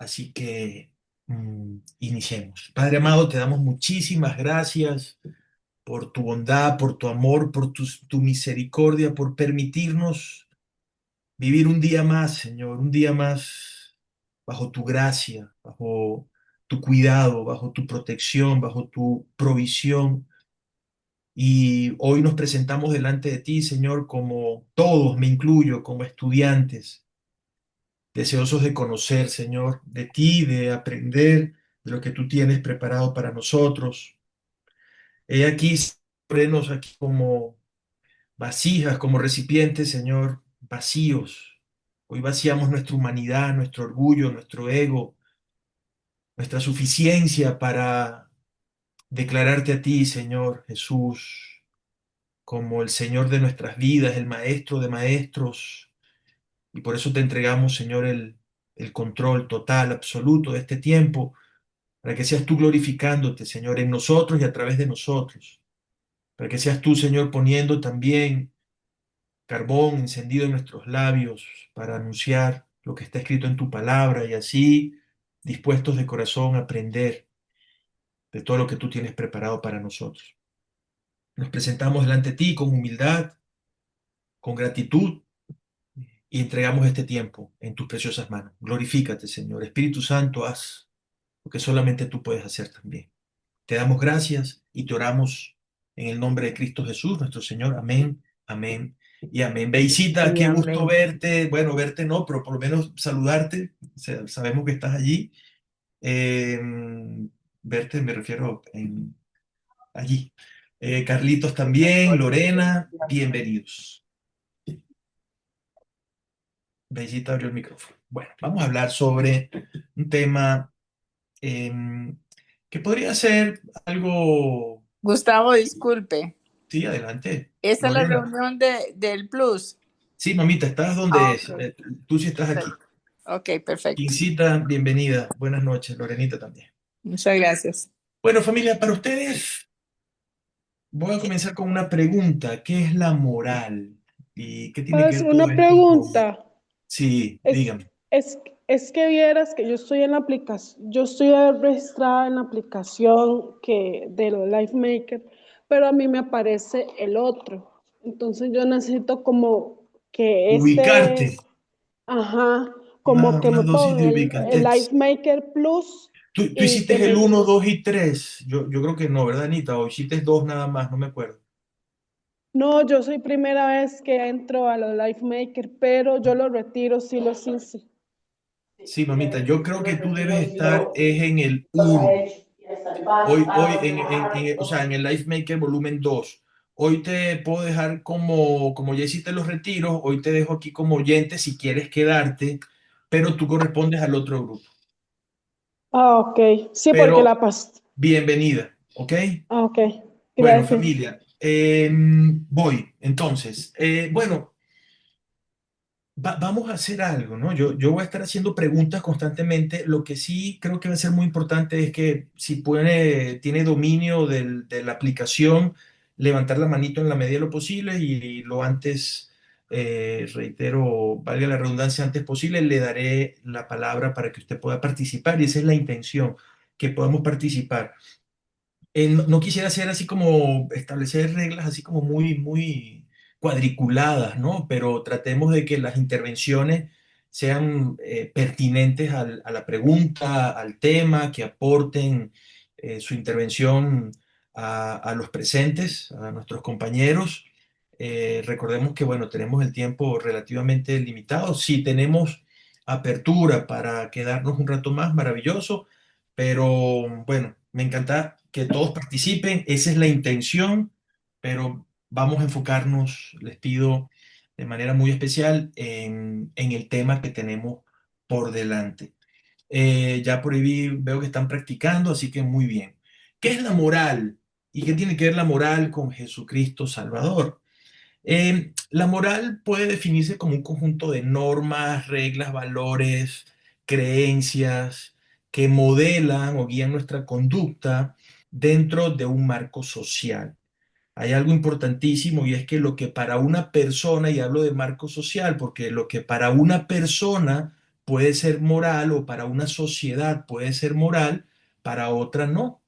Así que iniciemos. Padre amado, te damos muchísimas gracias por tu bondad, por tu amor, por tu misericordia, por permitirnos vivir un día más, Señor, un día más bajo tu gracia, bajo tu cuidado, bajo tu protección, bajo tu provisión. Y hoy nos presentamos delante de ti, Señor, como todos, me incluyo, como estudiantes deseosos de conocer, Señor, de ti, de aprender de lo que tú tienes preparado para nosotros. He aquí, frenos aquí como vasijas, como recipientes, Señor, vacíos. Hoy vaciamos nuestra humanidad, nuestro orgullo, nuestro ego, nuestra suficiencia para declararte a ti, Señor Jesús, como el Señor de nuestras vidas, el Maestro de maestros. Y por eso te entregamos, Señor, el control total, absoluto de este tiempo para que seas tú glorificándote, Señor, en nosotros y a través de nosotros, para que seas tú, Señor, poniendo también carbón encendido en nuestros labios para anunciar lo que está escrito en tu palabra y así dispuestos de corazón a aprender de todo lo que tú tienes preparado para nosotros. Nos presentamos delante de ti con humildad, con gratitud y entregamos este tiempo en tus preciosas manos. Glorifícate, Señor. Espíritu Santo, haz lo que solamente tú puedes hacer también. Te damos gracias y te oramos en el nombre de Cristo Jesús, nuestro Señor. Amén, amén y amén. Beisita, Y qué gusto amén. verte. Bueno, verte no, pero por lo menos saludarte. Sabemos que estás allí. Eh, verte, me refiero allí. Carlitos también, Lorena, bienvenidos. Beisita abrió el micrófono. Bueno, vamos a hablar sobre un tema eh, que podría ser algo. Gustavo, disculpe. Sí, adelante. ¿Esa es la Lorena. reunión del Plus? Sí, mamita, estás donde Ah, es. ok. Tú sí estás aquí. Perfecto. Ok, perfecto. Quincita, bienvenida. Buenas noches, Lorenita también. Muchas gracias. Bueno, familia, para ustedes voy a comenzar con una pregunta. ¿Qué es la moral? ¿Y qué tiene Puedo que ver hacer todo una esto con... pregunta. Sí, Es, dígame. es que vieras que yo estoy en la aplicación, yo estoy registrada en la aplicación de los Life Maker, pero a mí me aparece el otro. Entonces yo necesito como que Ubicarte. ajá, como que Una me dosis de pongan el ubicatez. Life Maker Plus Tú y que hiciste el me... uno, 2 y 3. Yo creo que no, ¿verdad, Anita? O hiciste 2 nada más, no me acuerdo. No, yo soy primera vez que entro a los Life Maker, pero yo lo retiro, sí los hice. Sí, mamita, yo creo que tú debes estar es en el uno. Hoy o sea, en el Life Maker volumen 2. Hoy te puedo dejar como ya hiciste los retiros, hoy te dejo aquí como oyente si quieres quedarte, pero tú correspondes al otro grupo. Ah, ok. Sí, porque Pero la pas... bienvenida, ¿ok? Ah, ok. Bueno, Gracias. familia, voy. Entonces, bueno, vamos a hacer algo, ¿no? Yo voy a estar haciendo preguntas constantemente. Lo que sí creo que va a ser muy importante es que si tiene dominio de la aplicación, levantar la manito en la medida de lo posible y lo antes, reitero, valga la redundancia, antes posible, le daré la palabra para que usted pueda participar y esa es la intención, que podamos participar. No quisiera hacer así como establecer reglas así como muy cuadriculadas, ¿no? Pero tratemos de que las intervenciones sean pertinentes a la pregunta, al tema, que aporten su intervención a los presentes, a nuestros compañeros. Recordemos que, bueno, tenemos el tiempo relativamente limitado. Si tenemos apertura para quedarnos un rato más, maravilloso. Pero bueno, me encanta que todos participen, esa es la intención, pero vamos a enfocarnos, les pido de manera muy especial, en el tema que tenemos por delante. Ya por ahí veo que están practicando, así que muy bien. ¿Qué es la moral? ¿Y qué tiene que ver la moral con Jesucristo Salvador? La moral puede definirse como un conjunto de normas, reglas, valores, creencias que modelan o guían nuestra conducta dentro de un marco social. Hay algo importantísimo y es que lo que para una persona, y hablo de marco social, porque lo que para una persona puede ser moral o para una sociedad puede ser moral, para otra no.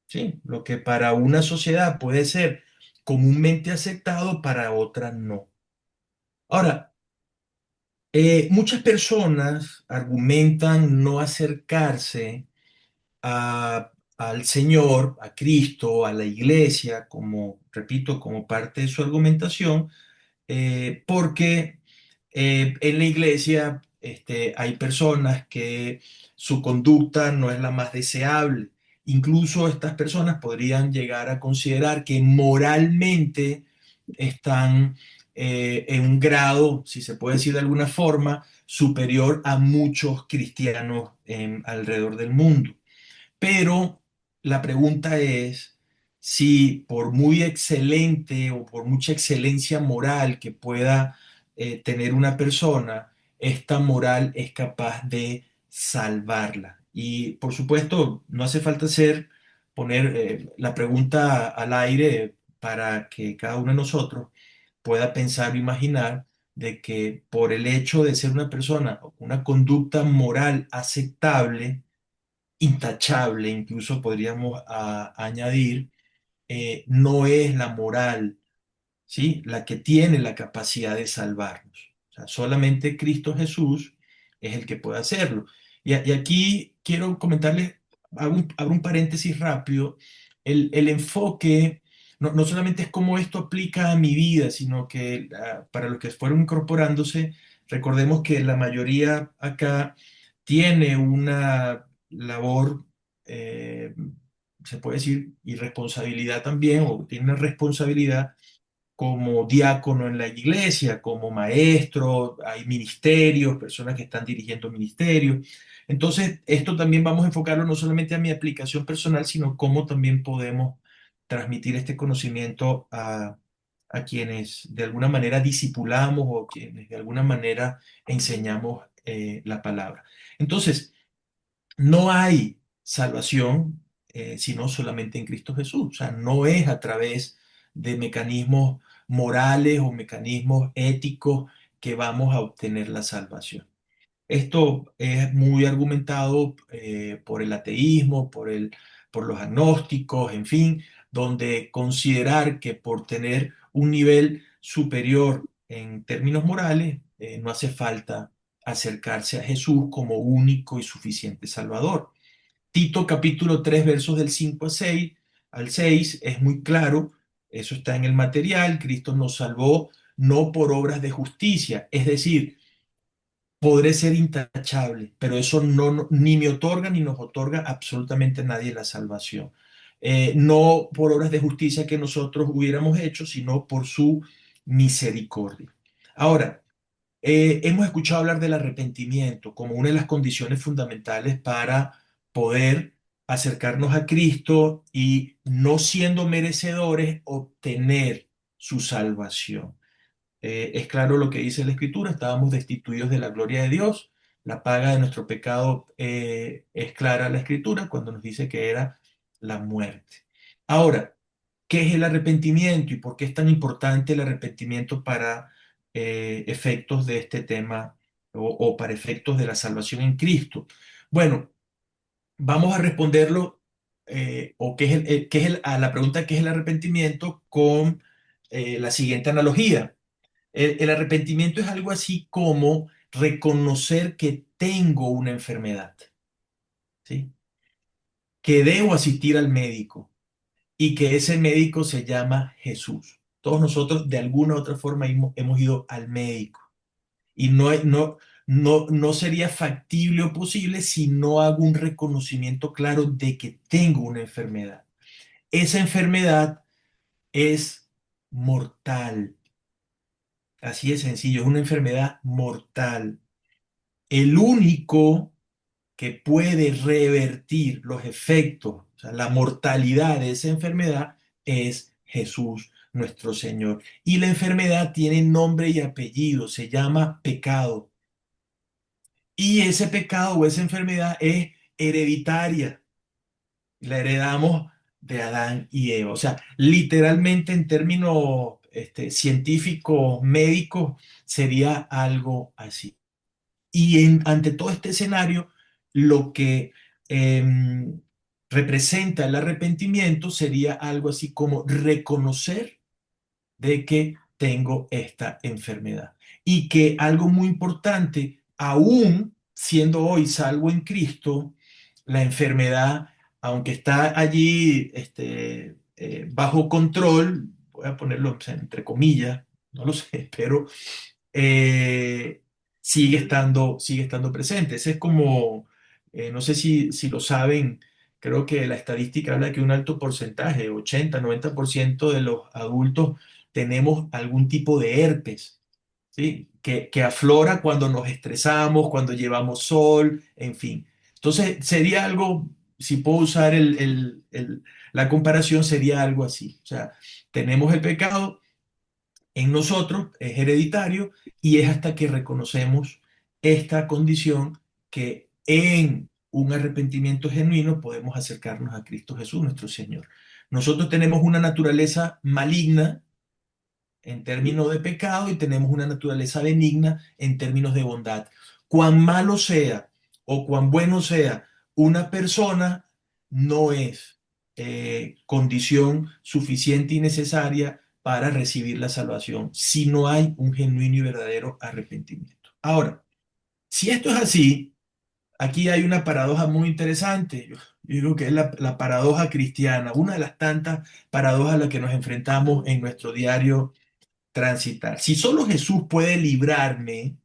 ¿Sí? Lo que para una sociedad puede ser comúnmente aceptado, para otra no. Ahora, muchas personas argumentan no acercarse al Señor, a Cristo, a la iglesia, como, repito, como parte de su argumentación, porque en la iglesia hay personas que su conducta no es la más deseable. Incluso estas personas podrían llegar a considerar que moralmente están en un grado, si se puede decir de alguna forma, superior a muchos cristianos alrededor del mundo. Pero la pregunta es si por muy excelente o por mucha excelencia moral que pueda tener una persona, esta moral es capaz de salvarla. Y por supuesto, no hace falta poner la pregunta al aire para que cada uno de nosotros pueda pensar o imaginar de que por el hecho de ser una persona o una conducta moral aceptable, intachable, incluso podríamos añadir, no es la moral, ¿sí? La que tiene la capacidad de salvarnos. O sea, solamente Cristo Jesús es el que puede hacerlo. Y aquí quiero comentarles, abro un paréntesis rápido, el enfoque no solamente es cómo esto aplica a mi vida, sino que para los que fueron incorporándose, recordemos que la mayoría acá tiene una labor, se puede decir, y responsabilidad también, o tiene una responsabilidad como diácono en la iglesia, como maestro, hay ministerios, personas que están dirigiendo ministerios. Entonces, esto también vamos a enfocarlo no solamente a mi aplicación personal, sino cómo también podemos transmitir este conocimiento a quienes de alguna manera discipulamos o quienes de alguna manera enseñamos la palabra. Entonces, no hay salvación sino solamente en Cristo Jesús. O sea, no es a través de mecanismos morales o mecanismos éticos que vamos a obtener la salvación. Esto es muy argumentado por el ateísmo, por los agnósticos, en fin, donde considerar que por tener un nivel superior en términos morales, no hace falta acercarse a Jesús como único y suficiente Salvador. Tito capítulo 3 versos del 5 al 6 es muy claro, eso está en el material, Cristo nos salvó no por obras de justicia, es decir, podré ser intachable, pero eso ni me otorga ni nos otorga absolutamente nadie la salvación. No por obras de justicia que nosotros hubiéramos hecho, sino por su misericordia. Ahora, hemos escuchado hablar del arrepentimiento como una de las condiciones fundamentales para poder acercarnos a Cristo y, no siendo merecedores, obtener su salvación. Es claro lo que dice la Escritura: estábamos destituidos de la gloria de Dios, la paga de nuestro pecado, es clara la Escritura cuando nos dice que era la muerte. Ahora, ¿qué es el arrepentimiento y por qué es tan importante el arrepentimiento para efectos de este tema o para efectos de la salvación en Cristo? Bueno, vamos a responderlo, o a la pregunta ¿qué es el arrepentimiento? Con la siguiente analogía. El arrepentimiento es algo así como reconocer que tengo una enfermedad, ¿sí? Que debo asistir al médico y que ese médico se llama Jesús. Todos nosotros de alguna u otra forma hemos ido al médico y no sería factible o posible si no hago un reconocimiento claro de que tengo una enfermedad. Esa enfermedad es mortal. Así de sencillo, es una enfermedad mortal. El único que puede revertir los efectos, o sea, la mortalidad de esa enfermedad, es Jesús, nuestro Señor. Y la enfermedad tiene nombre y apellido, se llama pecado. Y ese pecado o esa enfermedad es hereditaria. La heredamos de Adán y Eva. O sea, literalmente en términos científicos, médicos, sería algo así. Y ante todo este escenario, lo que em, representa el arrepentimiento sería algo así como reconocer de que tengo esta enfermedad. Y que algo muy importante, aún siendo hoy salvo en Cristo, la enfermedad, aunque está allí bajo control, voy a ponerlo, o sea, entre comillas, no lo sé, pero eh, sigue estando presente. Ese es como, no sé si lo saben, creo que la estadística habla de que un alto porcentaje, 80-90% de los adultos tenemos algún tipo de herpes, ¿sí? Que aflora cuando nos estresamos, cuando llevamos sol, en fin. Entonces, sería algo, si puedo usar la comparación, sería algo así. O sea, tenemos el pecado en nosotros, es hereditario, y es hasta que reconocemos esta condición que en un arrepentimiento genuino podemos acercarnos a Cristo Jesús, nuestro Señor. Nosotros tenemos una naturaleza maligna en términos de pecado y tenemos una naturaleza benigna en términos de bondad. Cuán malo sea o cuán bueno sea una persona, no es condición suficiente y necesaria para recibir la salvación si no hay un genuino y verdadero arrepentimiento. Ahora, si esto es así, aquí hay una paradoja muy interesante. Yo digo que es la paradoja cristiana, una de las tantas paradojas a las que nos enfrentamos en nuestro diario transitar. Si solo Jesús puede librarme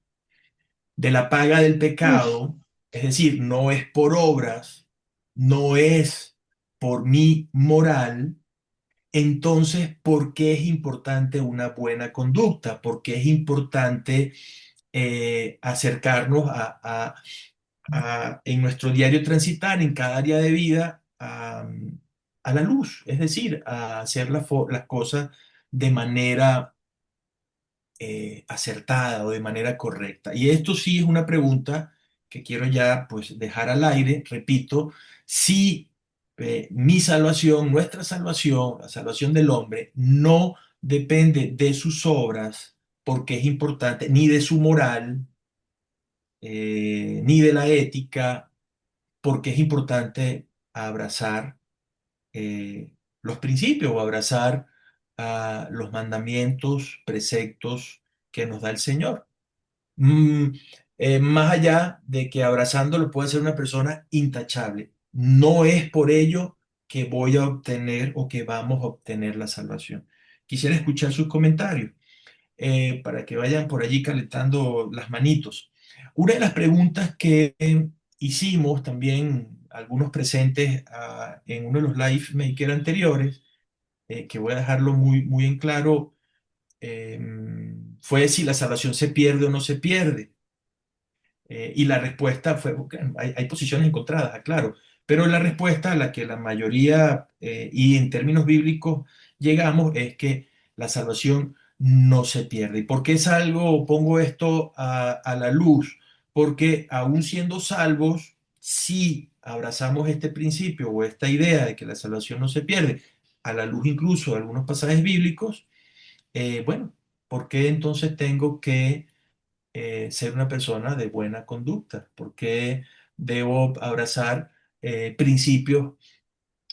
de la paga del pecado, es decir, no es por obras, no es por mi moral, entonces, ¿por qué es importante una buena conducta? ¿Por qué es importante acercarnos en nuestro diario transitar, en cada área de vida, a la luz? Es decir, a hacer las cosas de manera acertada o de manera correcta. Y esto sí es una pregunta que quiero ya pues dejar al aire, repito, si mi salvación, nuestra salvación, la salvación del hombre, no depende de sus obras, porque es importante, ni de su moral, ni de la ética, porque es importante abrazar los principios o abrazar los mandamientos, preceptos que nos da el Señor. Mm, Más allá de que abrazándolo puede ser una persona intachable, no es por ello que voy a obtener o que vamos a obtener la salvación. Quisiera escuchar sus comentarios para que vayan por allí calentando las manitos. Una de las preguntas que hicimos también algunos presentes en uno de los Live Maker anteriores, que voy a dejarlo muy, muy en claro, eh, fue si la salvación se pierde o no se pierde. Y la respuesta fue, porque hay posiciones encontradas, claro, pero la respuesta a la que la mayoría, y en términos bíblicos, llegamos es que la salvación no se pierde. ¿Y por qué salgo, pongo esto a la luz? Porque aún siendo salvos, si abrazamos este principio o esta idea de que la salvación no se pierde, a la luz incluso de algunos pasajes bíblicos, bueno, ¿por qué entonces tengo que ser una persona de buena conducta? Porque debo abrazar principios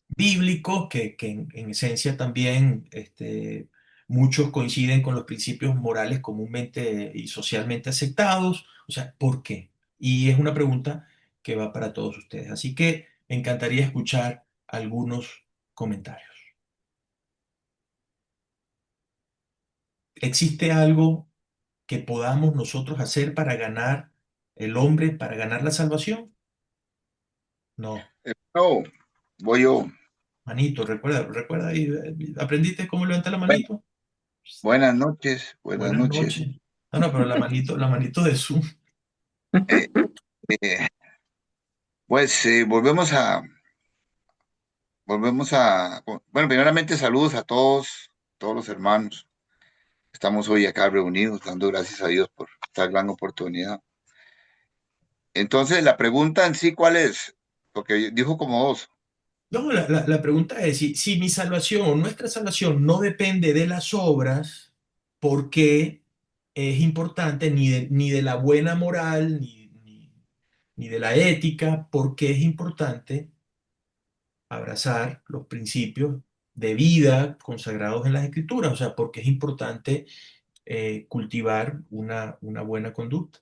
bíblicos que en esencia también muchos coinciden con los principios morales comúnmente y socialmente aceptados. O sea, ¿por qué? Y es una pregunta que va para todos ustedes. Así que me encantaría escuchar algunos comentarios. ¿Existe algo que podamos nosotros hacer para ganar el hombre, para ganar la salvación? No, No, voy yo. manito, recuerda ahí, ¿aprendiste cómo levantar la Bueno, manito? buenas noches, buenas Buenas noches. noches. No, no, pero la manito de Zoom. Eh, eh, pues bueno, primeramente saludos a todos los hermanos. Estamos hoy acá reunidos, dando gracias a Dios por esta gran oportunidad. Entonces, la pregunta en sí, ¿cuál es? Porque dijo como dos. No, la pregunta es, si mi salvación o nuestra salvación no depende de las obras, ¿por qué es importante ni de la buena moral, ni de la ética, porque es importante abrazar los principios de vida consagrados en las Escrituras, o sea, porque es importante cultivar una buena conducta.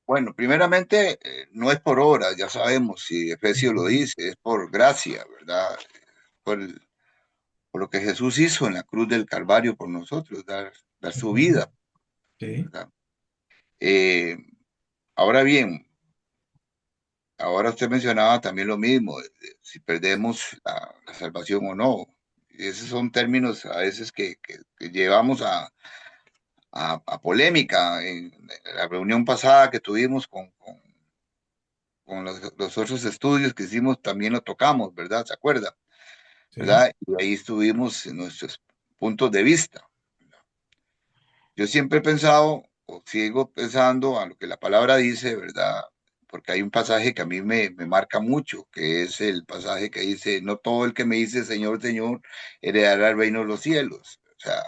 Bueno, primeramente, no es por obras, ya sabemos, si Efesios lo Ujú. dice, es por gracia, ¿verdad? Por, por lo que Jesús hizo en la cruz del Calvario por nosotros, dar su Ujú. vida, Sí, ¿verdad? Eh, ahora bien, ahora usted mencionaba también lo mismo, si perdemos la salvación o no. Esos son términos a veces que llevamos a polémica. En la reunión pasada que tuvimos con los otros estudios que hicimos, también lo tocamos, ¿verdad? ¿Se acuerda? sí. ¿Verdad? Y ahí estuvimos en nuestros puntos de vista. Yo siempre he pensado, o sigo pensando a lo que la palabra dice, ¿verdad? Porque hay un pasaje que a mí me marca mucho, que es el pasaje que dice, no todo el que me dice Señor, Señor, heredará el reino de los cielos. O sea,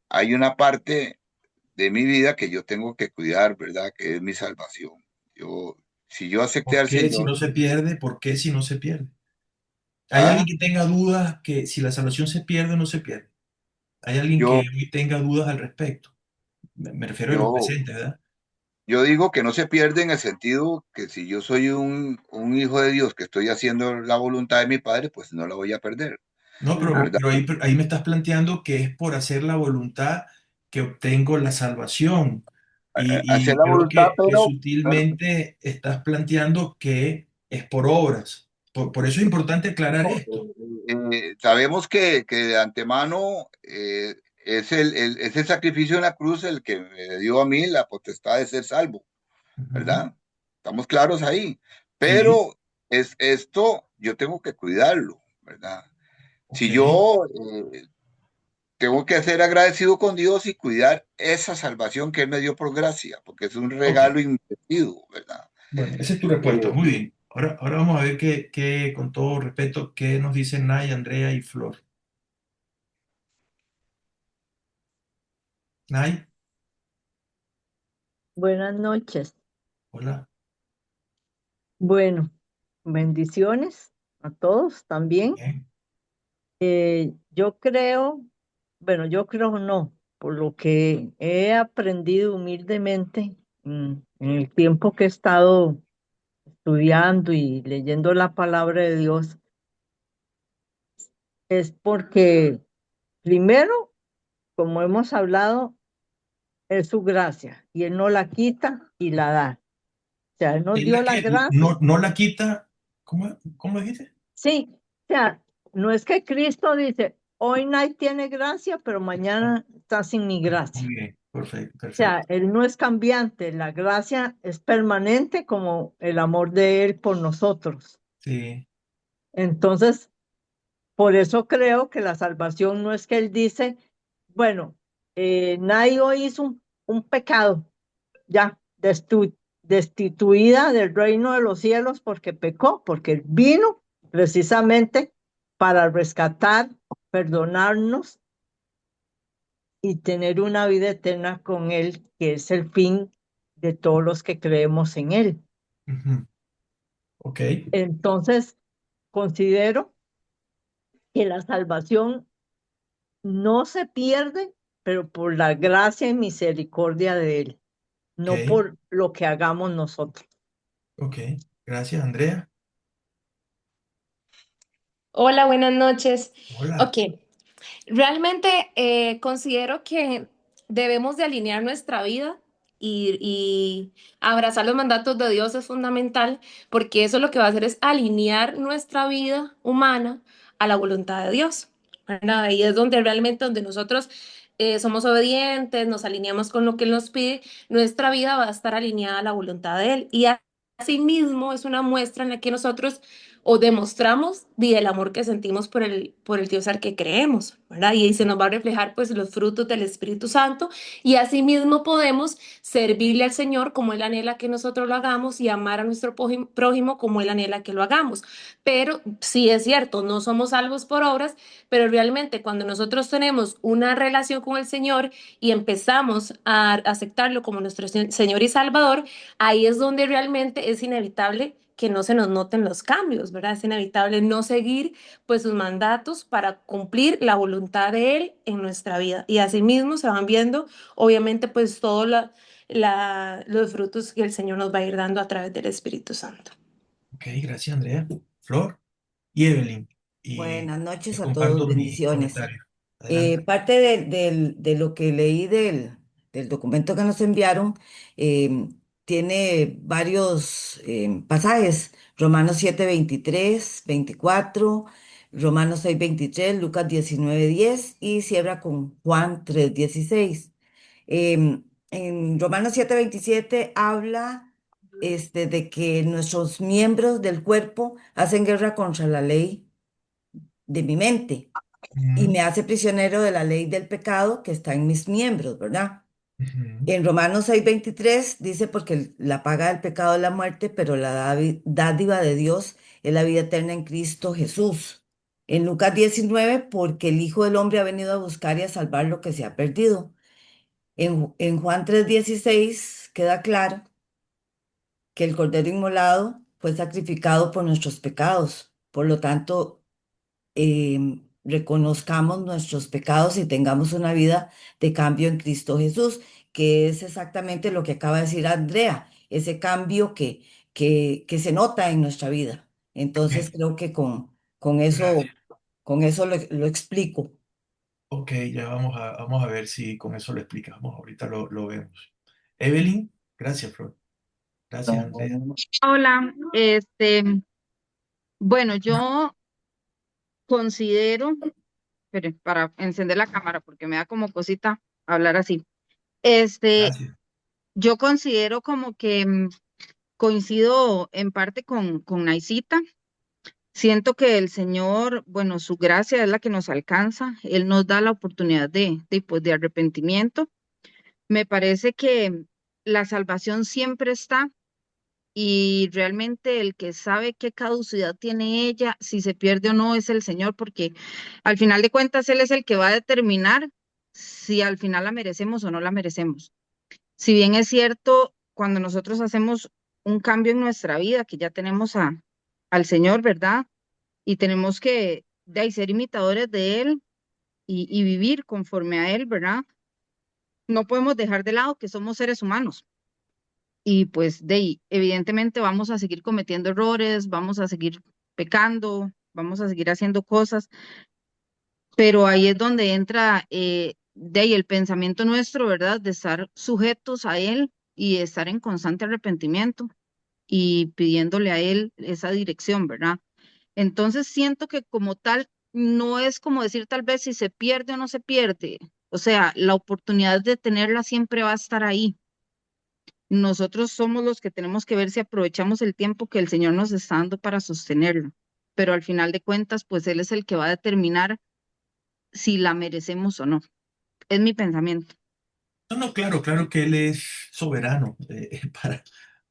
hay una parte de mi vida que yo tengo que cuidar, ¿verdad? Que es mi salvación. Yo, si yo acepté ¿Por al qué si Señor, no se pierde? ¿Por qué si no se pierde? ¿Hay alguien ¿ah? que tenga dudas que si la salvación se pierde o no se pierde? ¿Hay alguien que yo, hoy tenga dudas al respecto? Me refiero a los yo, presentes, ¿verdad? yo digo que no se pierde en el sentido que si yo soy un hijo de Dios que estoy haciendo la voluntad de mi Padre, pues no la voy a perder, No, ¿verdad? pero ahí me estás planteando que es por hacer la voluntad que obtengo la salvación. Hacer Y la creo voluntad, que pero sutilmente estás planteando que es por obras. Por eso es importante aclarar esto. sabemos que de antemano es el sacrificio en la cruz el que me dio a mí la potestad de ser salvo, Ujú. ¿verdad? Estamos claros ahí. Sí, Pero esto yo tengo que cuidarlo, ¿verdad? ok, Si yo tengo que ser agradecido con Dios y cuidar esa salvación que Él me dio por gracia, porque es un ok. regalo inmerecido, ¿verdad? Bueno, esa es tu respuesta. Eh, Muy bien. Ahora vamos a ver con todo respeto, qué nos dicen Nay, Andrea y Flor. Nay, Buenas noches. hola. Bueno, bendiciones a todos también. Bien. Yo creo, bueno, yo creo no, por lo que he aprendido humildemente en el tiempo que he estado estudiando y leyendo la palabra de Dios, es porque primero, como hemos hablado, es su gracia y Él no la quita y la da. O sea, Él nos Es dio la la que gracia. no la quita. ¿Cómo dijiste? Sí, o sea, no es que Cristo dice, hoy nadie tiene gracia, pero Ah, mañana está sin mi muy gracia. bien, perfecto, O sea, perfecto. Él no es cambiante, la gracia es permanente como el amor de Él por nosotros. Sí, Entonces, por eso creo que la salvación no es que Él dice, bueno, nadie hoy hizo un pecado, ya, destituida del reino de los cielos porque pecó, porque Él vino precisamente para rescatar, perdonarnos y tener una vida eterna con Él, que es el fin de todos los que creemos en Él. ujú, ok, Entonces, considero que la salvación no se pierde, pero por la gracia y misericordia de Él, no ok, por lo que hagamos nosotros. ok. Gracias, Andrea. Hola, buenas noches. Hola. Ok, realmente considero que debemos de alinear nuestra vida y abrazar los mandatos de Dios es fundamental porque eso lo que va a hacer es alinear nuestra vida humana a la voluntad de Dios, ¿verdad? Ahí es donde realmente donde nosotros somos obedientes, nos alineamos con lo que Él nos pide, nuestra vida va a estar alineada a la voluntad de Él. Y asimismo es una muestra en la que nosotros o demostramos el amor que sentimos por el Dios al que creemos, ¿verdad? Y ahí se nos va a reflejar pues los frutos del Espíritu Santo y asimismo podemos servirle al Señor como Él anhela que nosotros lo hagamos y amar a nuestro prójimo como Él anhela que lo hagamos. Pero sí es cierto, no somos salvos por obras, pero realmente cuando nosotros tenemos una relación con el Señor y empezamos a aceptarlo como nuestro Señor y Salvador, ahí es donde realmente es inevitable que no se nos noten los cambios, ¿verdad? Es inevitable no seguir pues sus mandatos para cumplir la voluntad de Él en nuestra vida. Y asimismo se van viendo, obviamente, pues todos los frutos que el Señor nos va a ir dando a través del Espíritu Santo. Ok, gracias, Andrea. Flor y Evelyn. Y Buenas les noches a todos, comparto mi bendiciones. comentario. Adelante. Parte de lo que leí del documento que nos enviaron, tiene varios pasajes, Romanos 7, 23, 24, Romanos 6, 23, Lucas 19, 10 y cierra con Juan 3, 16. En Romanos 7, 27 habla de que nuestros miembros del cuerpo hacen guerra contra la ley de mi mente y Ujú, me hace prisionero de la ley del pecado que está en mis miembros, ¿verdad? ujú. En Romanos 6:23 dice, porque la paga del pecado es la muerte, pero la dádiva de Dios es la vida eterna en Cristo Jesús. En Lucas 19, porque el Hijo del Hombre ha venido a buscar y a salvar lo que se ha perdido. En Juan 3:16 queda claro que el Cordero inmolado fue sacrificado por nuestros pecados. Por lo tanto, reconozcamos nuestros pecados y tengamos una vida de cambio en Cristo Jesús, que es exactamente lo que acaba de decir Andrea, ese cambio que se nota en nuestra vida. Entonces Ok, creo que gracias. con eso lo explico. Ok, ya vamos a ver si con eso lo explicamos. Ahorita lo vemos. Evelyn, gracias, Flor. Gracias, Andrea. Hola, bueno, yo considero, espere, para encender la cámara porque me da como cosita hablar así. Este, Gracias. yo considero como que coincido en parte con Naisita. Siento que el Señor, bueno, su gracia es la que nos alcanza. Él nos da la oportunidad pues, de arrepentimiento. Me parece que la salvación siempre está. Y realmente el que sabe qué caducidad tiene ella, si se pierde o no, es el Señor, porque al final de cuentas Él es el que va a determinar si al final la merecemos o no la merecemos. Si bien es cierto, cuando nosotros hacemos un cambio en nuestra vida, que ya tenemos al Señor, ¿verdad? Y tenemos que de ahí, ser imitadores de Él y vivir conforme a Él, ¿verdad? No podemos dejar de lado que somos seres humanos. Y pues de ahí, evidentemente vamos a seguir cometiendo errores, vamos a seguir pecando, vamos a seguir haciendo cosas, pero ahí es donde entra de ahí el pensamiento nuestro, ¿verdad? De estar sujetos a Él y estar en constante arrepentimiento y pidiéndole a Él esa dirección, ¿verdad? Entonces siento que como tal, no es como decir tal vez si se pierde o no se pierde, o sea, la oportunidad de tenerla siempre va a estar ahí. Nosotros somos los que tenemos que ver si aprovechamos el tiempo que el Señor nos está dando para sostenerlo. Pero al final de cuentas, pues Él es el que va a determinar si la merecemos o no. Es mi pensamiento. No, no, claro, claro que Él es soberano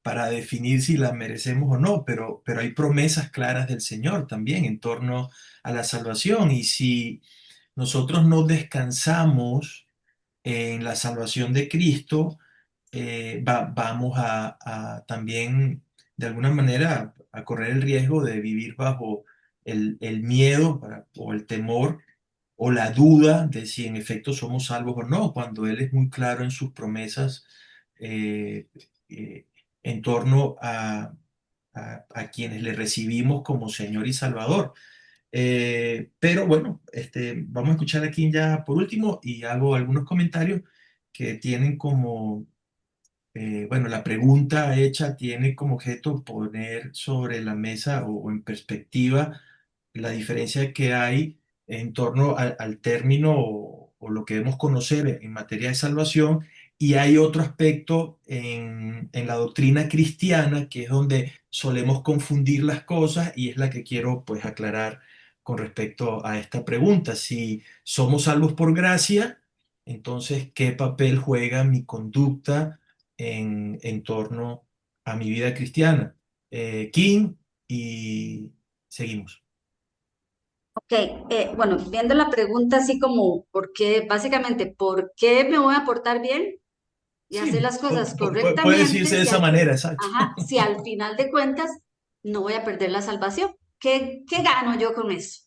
para definir si la merecemos o no, pero hay promesas claras del Señor también en torno a la salvación. Y si nosotros no descansamos en la salvación de Cristo, vamos a también, de alguna manera, a correr el riesgo de vivir bajo el miedo o el temor o la duda de si en efecto somos salvos o no, cuando Él es muy claro en sus promesas eh, eh, en torno a quienes le recibimos como Señor y Salvador. Pero bueno, vamos a escuchar aquí ya por último y hago algunos comentarios que tienen como bueno, la pregunta hecha tiene como objeto poner sobre la mesa o en perspectiva la diferencia que hay en torno al término o lo que debemos conocer en materia de salvación Y hay otro aspecto en la doctrina cristiana que es donde solemos confundir las cosas y es la que quiero pues aclarar con respecto a esta pregunta. Si somos salvos por gracia, entonces, ¿qué papel juega mi conducta en torno a mi vida cristiana? Kim, y seguimos. Ok, bueno, viendo la pregunta así como, ¿por qué? Básicamente, ¿por qué me voy a portar bien y hacer Sí, las cosas puede decirse correctamente de si esa al manera, exacto. ajá, si al final de cuentas no voy a perder la salvación? ¿Qué gano yo con eso?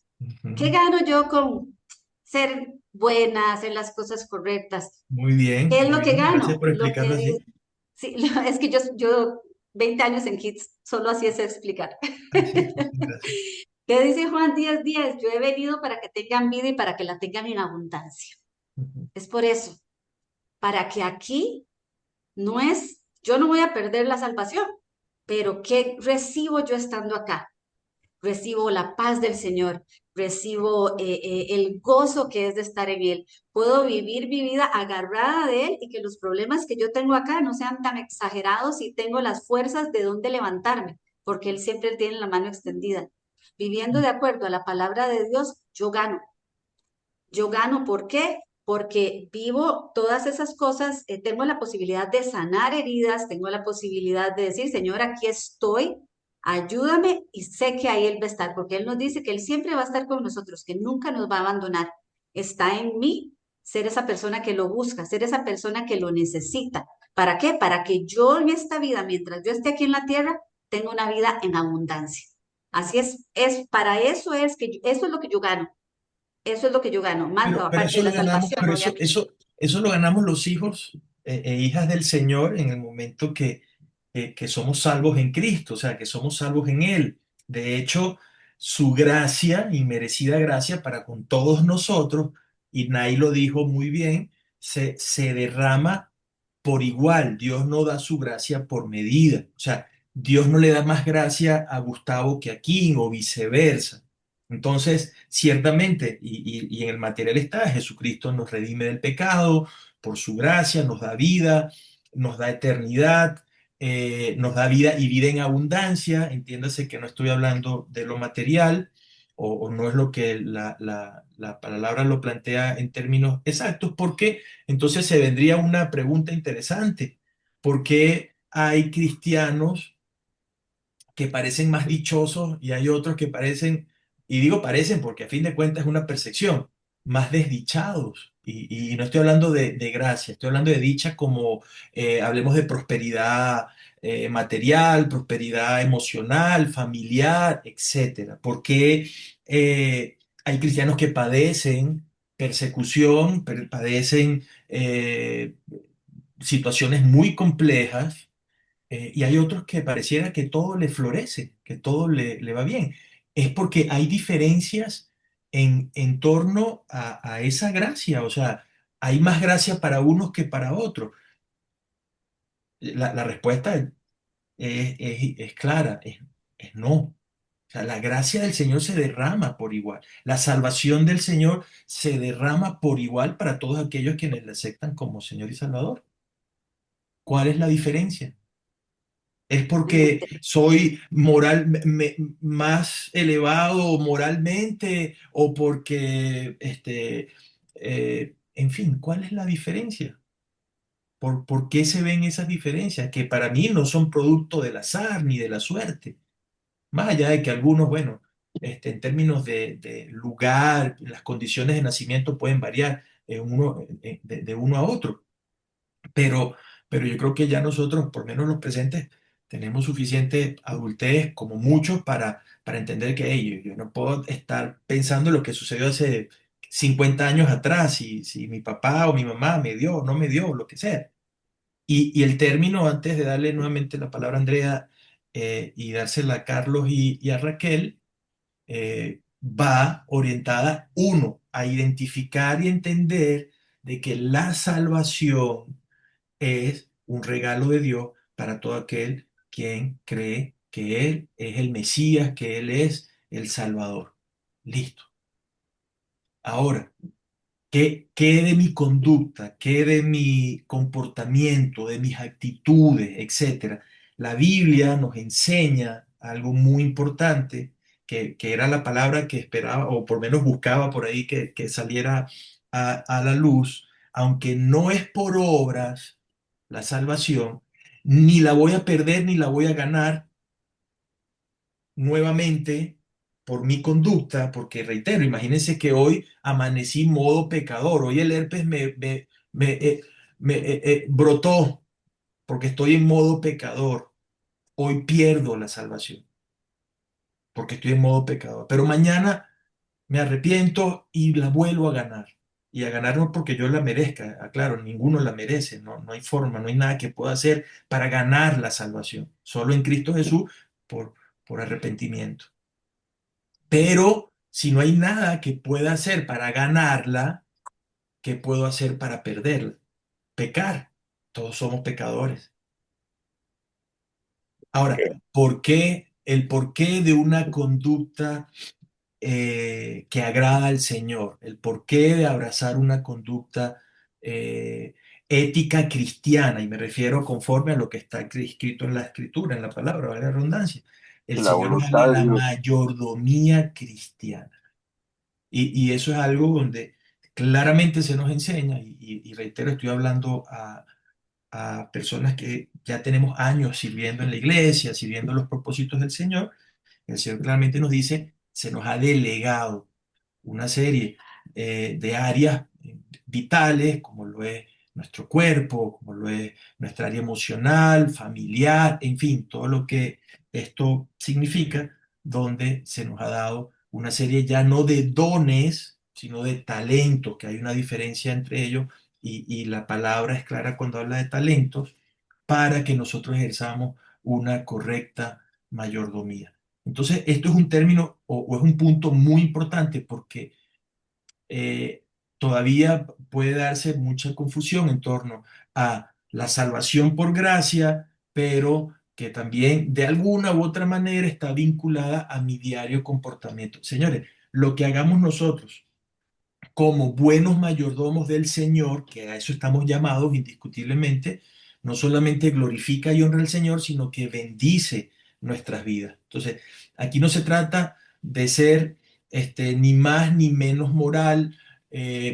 ¿Qué Ujú. gano yo con ser buena, hacer las cosas correctas? ¿Qué es Muy lo que bien, gracias gano? por Lo explicarlo que así. sí, es que yo 20 años en Kids, solo así es explicar. Así, gracias. ¿Qué dice Juan 10:10? Yo he venido para que tengan vida y para que la tengan en abundancia. Ujú. Es por eso, para que aquí no es, yo no voy a perder la salvación, pero ¿qué recibo yo estando acá? Recibo la paz del Señor, recibo el gozo que es de estar en Él. Puedo vivir mi vida agarrada de Él y que los problemas que yo tengo acá no sean tan exagerados y tengo las fuerzas de dónde levantarme, porque Él siempre tiene la mano extendida. Viviendo de acuerdo a la palabra de Dios, yo gano. Yo gano, ¿por qué? Porque vivo todas esas cosas, tengo la posibilidad de sanar heridas, tengo la posibilidad de decir, Señor, aquí estoy, ayúdame y sé que ahí Él va a estar, porque Él nos dice que Él siempre va a estar con nosotros, que nunca nos va a abandonar. Está en mí ser esa persona que lo busca, ser esa persona que lo necesita. ¿Para qué? Para que yo en esta vida, mientras yo esté aquí en la tierra, tenga una vida en abundancia. Así es para eso es que eso es lo que yo gano. Eso es lo que yo gano, más Pero aparte eso de lo la ganamos, salvación, pero obviamente. eso lo ganamos los hijos e hijas del Señor en el momento que somos salvos en Cristo, o sea, que somos salvos en Él. De hecho, su gracia, inmerecida gracia para con todos nosotros, y Nay lo dijo muy bien, se derrama por igual. Dios no da su gracia por medida. O sea, Dios no le da más gracia a Gustavo que a Kim o viceversa. Entonces, ciertamente, y en el material está, Jesucristo nos redime del pecado, por su gracia, nos da vida, nos da eternidad, nos da vida y vida en abundancia. Entiéndase que no estoy hablando de lo material, o no es lo que la palabra lo plantea en términos exactos, porque entonces se vendría una pregunta interesante. ¿Por qué hay cristianos que parecen más dichosos y hay otros que parecen, y digo parecen porque a fin de cuentas es una percepción, más desdichados? Y no estoy hablando de gracia, estoy hablando de dicha como hablemos de prosperidad material, prosperidad emocional, familiar, etcétera. Porque hay cristianos que padecen persecución, padecen situaciones muy complejas, y hay otros que pareciera que todo le florece, que todo le va bien. Es porque hay diferencias en torno a esa gracia, o sea, hay más gracia para unos que para otros. La respuesta es clara, es no. O sea, la gracia del Señor se derrama por igual. La salvación del Señor se derrama por igual para todos aquellos quienes le aceptan como Señor y Salvador. ¿Cuál es la diferencia? ¿Es porque soy más elevado moralmente o porque, en fin, cuál es la diferencia? ¿Por qué se ven esas diferencias? Que para mí no son producto del azar ni de la suerte. Más allá de que algunos, bueno, en términos de lugar, las condiciones de nacimiento pueden variar de uno a otro. Pero, pero yo creo que ya nosotros, por lo menos los presentes, tenemos suficiente adultez, como muchos, para entender que yo no puedo estar pensando en lo que sucedió hace 50 años atrás, si mi papá o mi mamá me dio o no me dio, o lo que sea. Y el término, antes de darle nuevamente la palabra a Andrea y dársela a Carlos y a Raquel, va orientada, uno, a identificar y entender de que la salvación es un regalo de Dios para todo aquel quien cree que Él es el Mesías, que Él es el Salvador. Listo. Ahora, ¿Qué de mi conducta, qué de mi comportamiento, de mis actitudes, etcétera? La Biblia nos enseña algo muy importante, que era la palabra que esperaba, o por lo menos buscaba por ahí que saliera a la luz, aunque no es por obras la salvación, ni la voy a perder ni la voy a ganar nuevamente por mi conducta, porque reitero, imagínense que hoy amanecí modo pecador, hoy el herpes me brotó porque estoy en modo pecador, hoy pierdo la salvación porque estoy en modo pecador, pero mañana me arrepiento y la vuelvo a ganar. Y a ganar no porque yo la merezca, aclaro, ninguno la merece, no hay forma, no hay nada que pueda hacer para ganar la salvación, solo en Cristo Jesús por, por arrepentimiento. Pero si no hay nada que pueda hacer para ganarla, ¿qué puedo hacer para perderla? Pecar. Todos somos pecadores. Ahora, el porqué de una conducta que agrada al Señor? El porqué de abrazar una conducta eh, ética cristiana, y me refiero conforme a lo que está escrito en la Escritura, en la palabra, vale la redundancia. El La Señor nos habla voluntad de de la Dios. mayordomía cristiana. Y eso es algo donde claramente se nos enseña, y reitero, estoy hablando a personas que ya tenemos años sirviendo en la iglesia, sirviendo los propósitos del Señor. El Señor claramente nos dice, se nos ha delegado una serie de áreas vitales, como lo es nuestro cuerpo, como lo es nuestra área emocional, familiar, en fin, todo lo que esto significa, donde se nos ha dado una serie ya no de dones, sino de talentos, que hay una diferencia entre ellos, y la palabra es clara cuando habla de talentos, para que nosotros ejerzamos una correcta mayordomía. Entonces, esto es un término o es un punto muy importante porque eh, todavía puede darse mucha confusión en torno a la salvación por gracia, pero que también de alguna u otra manera está vinculada a mi diario comportamiento. Señores, lo que hagamos nosotros como buenos mayordomos del Señor, que a eso estamos llamados indiscutiblemente, no solamente glorifica y honra al Señor, sino que bendice nuestras vidas. Entonces, aquí no se trata de ser ni más ni menos moral,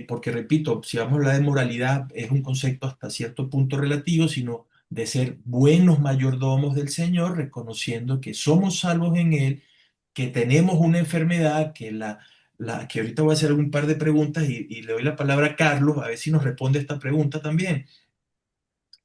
porque repito, si vamos a hablar de moralidad, es un concepto hasta cierto punto relativo, sino de ser buenos mayordomos del Señor, reconociendo que somos salvos en Él, que tenemos una enfermedad, que ahorita voy a hacer un par de preguntas y le doy la palabra a Carlos, a ver si nos responde esta pregunta también.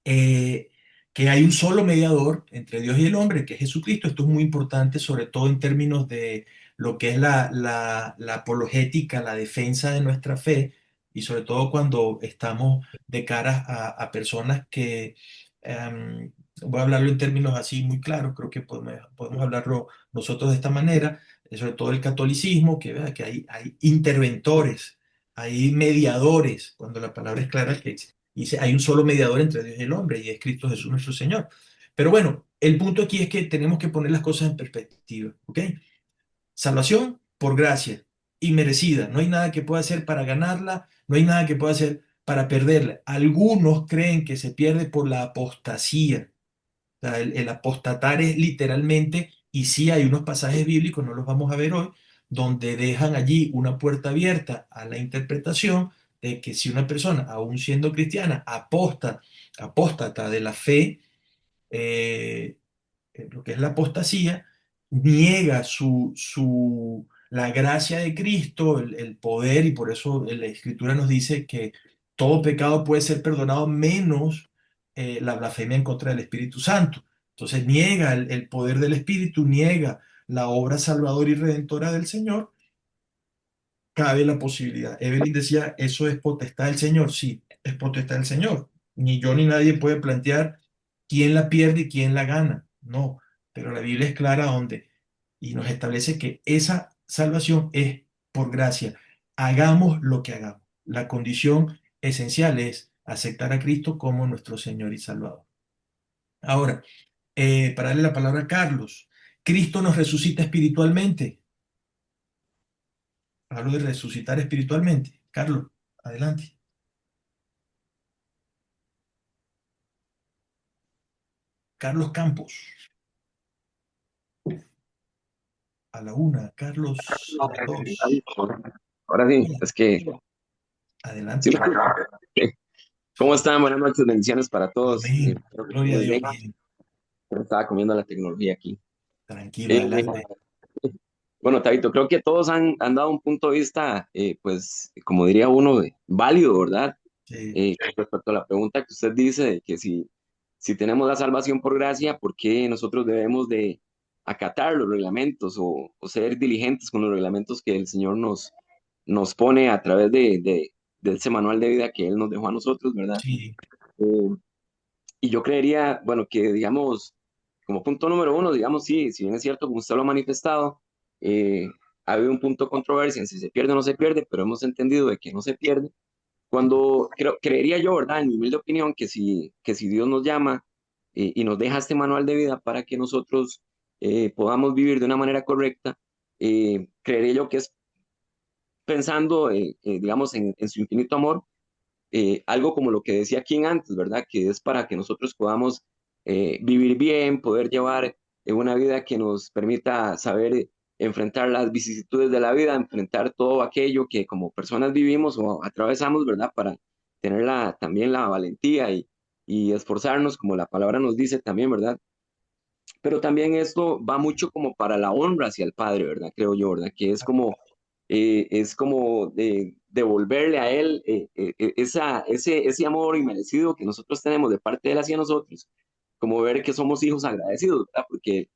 Eh, que hay un solo mediador entre Dios y el hombre, que es Jesucristo. Esto es muy importante, sobre todo en términos de lo que es la apologética, la defensa de nuestra fe, y sobre todo cuando estamos de cara a personas que, voy a hablarlo en términos así muy claros, creo que podemos hablarlo nosotros de esta manera, sobre todo el catolicismo, que, vea, que hay interventores, hay mediadores, cuando la palabra es clara que dice, hay un solo mediador entre Dios y el hombre, y es Cristo Jesús nuestro Señor. Pero bueno, el punto aquí es que tenemos que poner las cosas en perspectiva, ¿ok? Salvación por gracia, inmerecida. No hay nada que pueda hacer para ganarla, no hay nada que pueda hacer para perderla. Algunos creen que se pierde por la apostasía. O sea, el apostatar es literalmente, y sí hay unos pasajes bíblicos, no los vamos a ver hoy, donde dejan allí una puerta abierta a la interpretación de que si una persona, aún siendo cristiana, apóstata de la fe, eh, lo que es la apostasía, niega la gracia de Cristo, el poder, y por eso la Escritura nos dice que todo pecado puede ser perdonado menos la blasfemia en contra del Espíritu Santo. Entonces niega el poder del Espíritu, niega la obra salvadora y redentora del Señor. Cabe la posibilidad. Evelyn decía, eso es potestad del Señor. Sí, es potestad del Señor. Ni yo ni nadie puede plantear quién la pierde y quién la gana. No, pero la Biblia es clara donde y nos establece que esa salvación es por gracia. Hagamos lo que hagamos. La condición esencial es aceptar a Cristo como nuestro Señor y Salvador. Ahora, para darle la palabra a Carlos, Cristo nos resucita espiritualmente. Hablo de resucitar espiritualmente. Carlos. Adelante. Carlos Campos. A la una, Carlos a las dos. Ahora sí, Hola, es que sí, adelante. ¿cómo están? Buenas noches, bendiciones para todos. Amén. Espero que Gloria a estén Dios, bien. bien. Estaba comiendo la tecnología aquí. Tranquilo, Eh, adelante. bueno, Tabito, creo que todos han dado un punto de vista, pues, como diría uno, válido, ¿verdad? Sí, Respecto a la pregunta que usted dice de que si tenemos la salvación por gracia, ¿por qué nosotros debemos de acatar los reglamentos o ser diligentes con los reglamentos que el Señor nos pone a través de ese manual de vida que Él nos dejó a nosotros, ¿verdad? sí, Eh, y yo creería, bueno, que digamos, como punto número uno, digamos, sí, si bien es cierto, como usted lo ha manifestado, eh, ha habido un punto de controversia en si se pierde o no se pierde, pero hemos entendido de que no se pierde. Cuando creería yo, ¿verdad? En mi humilde opinión, que si Dios nos llama y nos deja este manual de vida para que nosotros podamos vivir de una manera correcta, creería yo que es pensando, digamos, en su infinito amor, algo como lo que decía King antes, ¿verdad? Que es para que nosotros podamos vivir bien, poder llevar una vida que nos permita saber enfrentar las vicisitudes de la vida, enfrentar todo aquello que como personas vivimos o atravesamos, ¿verdad? Para tener también la valentía y esforzarnos, como la palabra nos dice también, ¿verdad? Pero también esto va mucho como para la honra hacia el Padre, ¿verdad? Creo yo, ¿verdad? Que es como devolverle a Él ese amor inmerecido que nosotros tenemos de parte de Él hacia nosotros, como ver que somos hijos agradecidos, ¿verdad? Porque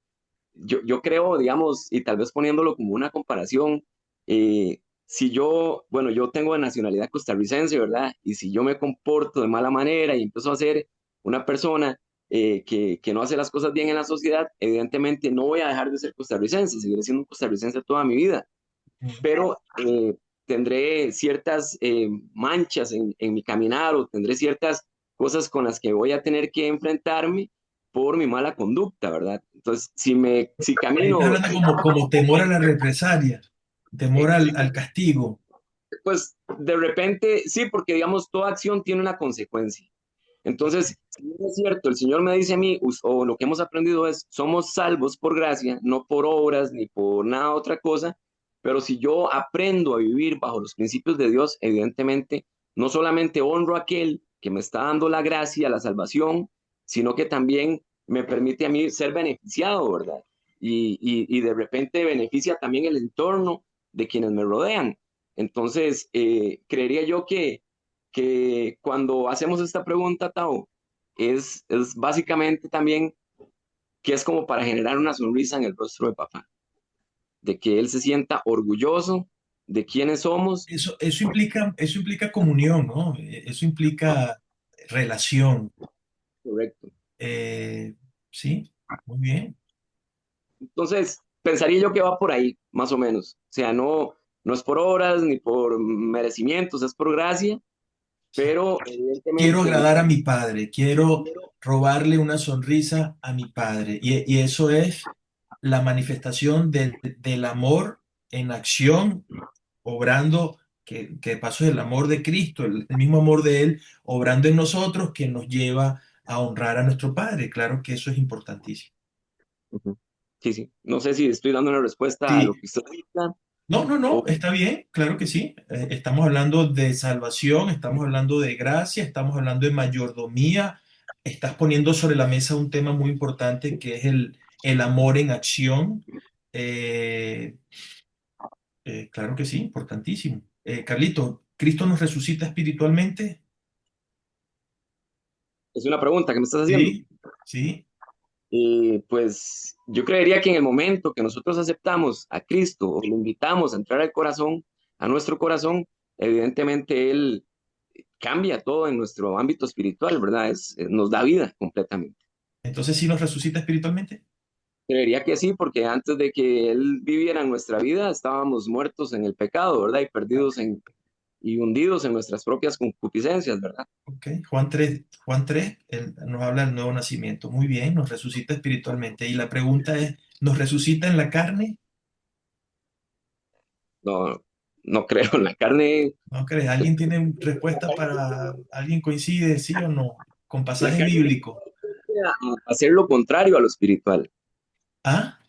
yo creo, digamos, y tal vez poniéndolo como una comparación, si yo, bueno, yo tengo de nacionalidad costarricense, ¿verdad? Y si yo me comporto de mala manera y empiezo a ser una persona que no hace las cosas bien en la sociedad, evidentemente no voy a dejar de ser costarricense, seguiré siendo un costarricense toda mi vida, pero tendré ciertas manchas en mi caminar o tendré ciertas cosas con las que voy a tener que enfrentarme por mi mala conducta, ¿verdad? Entonces, si ahí está camino, hablando como temor a la represalia, temor al castigo. pues de repente, sí, porque digamos, toda acción tiene una consecuencia. Ok. Entonces, si bien es cierto, el Señor me dice a mí, o lo que hemos aprendido es, somos salvos por gracia, no por obras ni por nada otra cosa, pero si yo aprendo a vivir bajo los principios de Dios, evidentemente, no solamente honro a aquel que me está dando la gracia, la salvación, sino que también me permite a mí ser beneficiado, ¿verdad? Y de repente beneficia también el entorno de quienes me rodean. Entonces, creería yo que cuando hacemos esta pregunta, Tao, es básicamente también que es como para generar una sonrisa en el rostro de papá, de que él se sienta orgulloso de quiénes somos. Eso implica comunión, ¿no? Eso implica relación. Correcto. Eh, sí, muy bien. Entonces, pensaría yo que va por ahí, más o menos. O sea, no es por obras ni por merecimientos, es por gracia, Sí. pero Quiero evidentemente agradar a mi padre, quiero robarle una sonrisa a mi padre. Y eso es la manifestación del amor en acción, obrando, que de paso es el amor de Cristo, el mismo amor de Él, obrando en nosotros que nos lleva a honrar a nuestro Padre. Claro que eso es importantísimo. ujú. Sí, sí. No sé si estoy dando una respuesta a lo Sí, que usted dice no, no, no, o está bien, claro que sí. Estamos hablando de salvación, estamos hablando de gracia, estamos hablando de mayordomía. Estás poniendo sobre la mesa un tema muy importante que es el amor en acción. Eh, claro que sí, importantísimo. Carlito, ¿Cristo nos resucita espiritualmente? es una pregunta que me estás haciendo. Sí, sí. Y pues yo creería que en el momento que nosotros aceptamos a Cristo o lo invitamos a entrar al corazón, a nuestro corazón, evidentemente Él cambia todo en nuestro ámbito espiritual, ¿verdad? Nos da vida completamente. Entonces, ¿sí nos resucita espiritualmente? Creería que sí, porque antes de que Él viviera en nuestra vida, estábamos muertos en el pecado, ¿verdad? Y perdidos y hundidos en nuestras propias concupiscencias, ¿verdad? Ok, Juan 3, él nos habla del nuevo nacimiento. Muy bien, nos resucita espiritualmente. Y la pregunta es, ¿nos resucita en la carne? No, no creo en la carne. ¿No crees? ¿Alguien tiene respuesta para, alguien coincide, sí o no? Con La pasaje carne bíblico. a hacer lo contrario a lo espiritual. ¿Ah?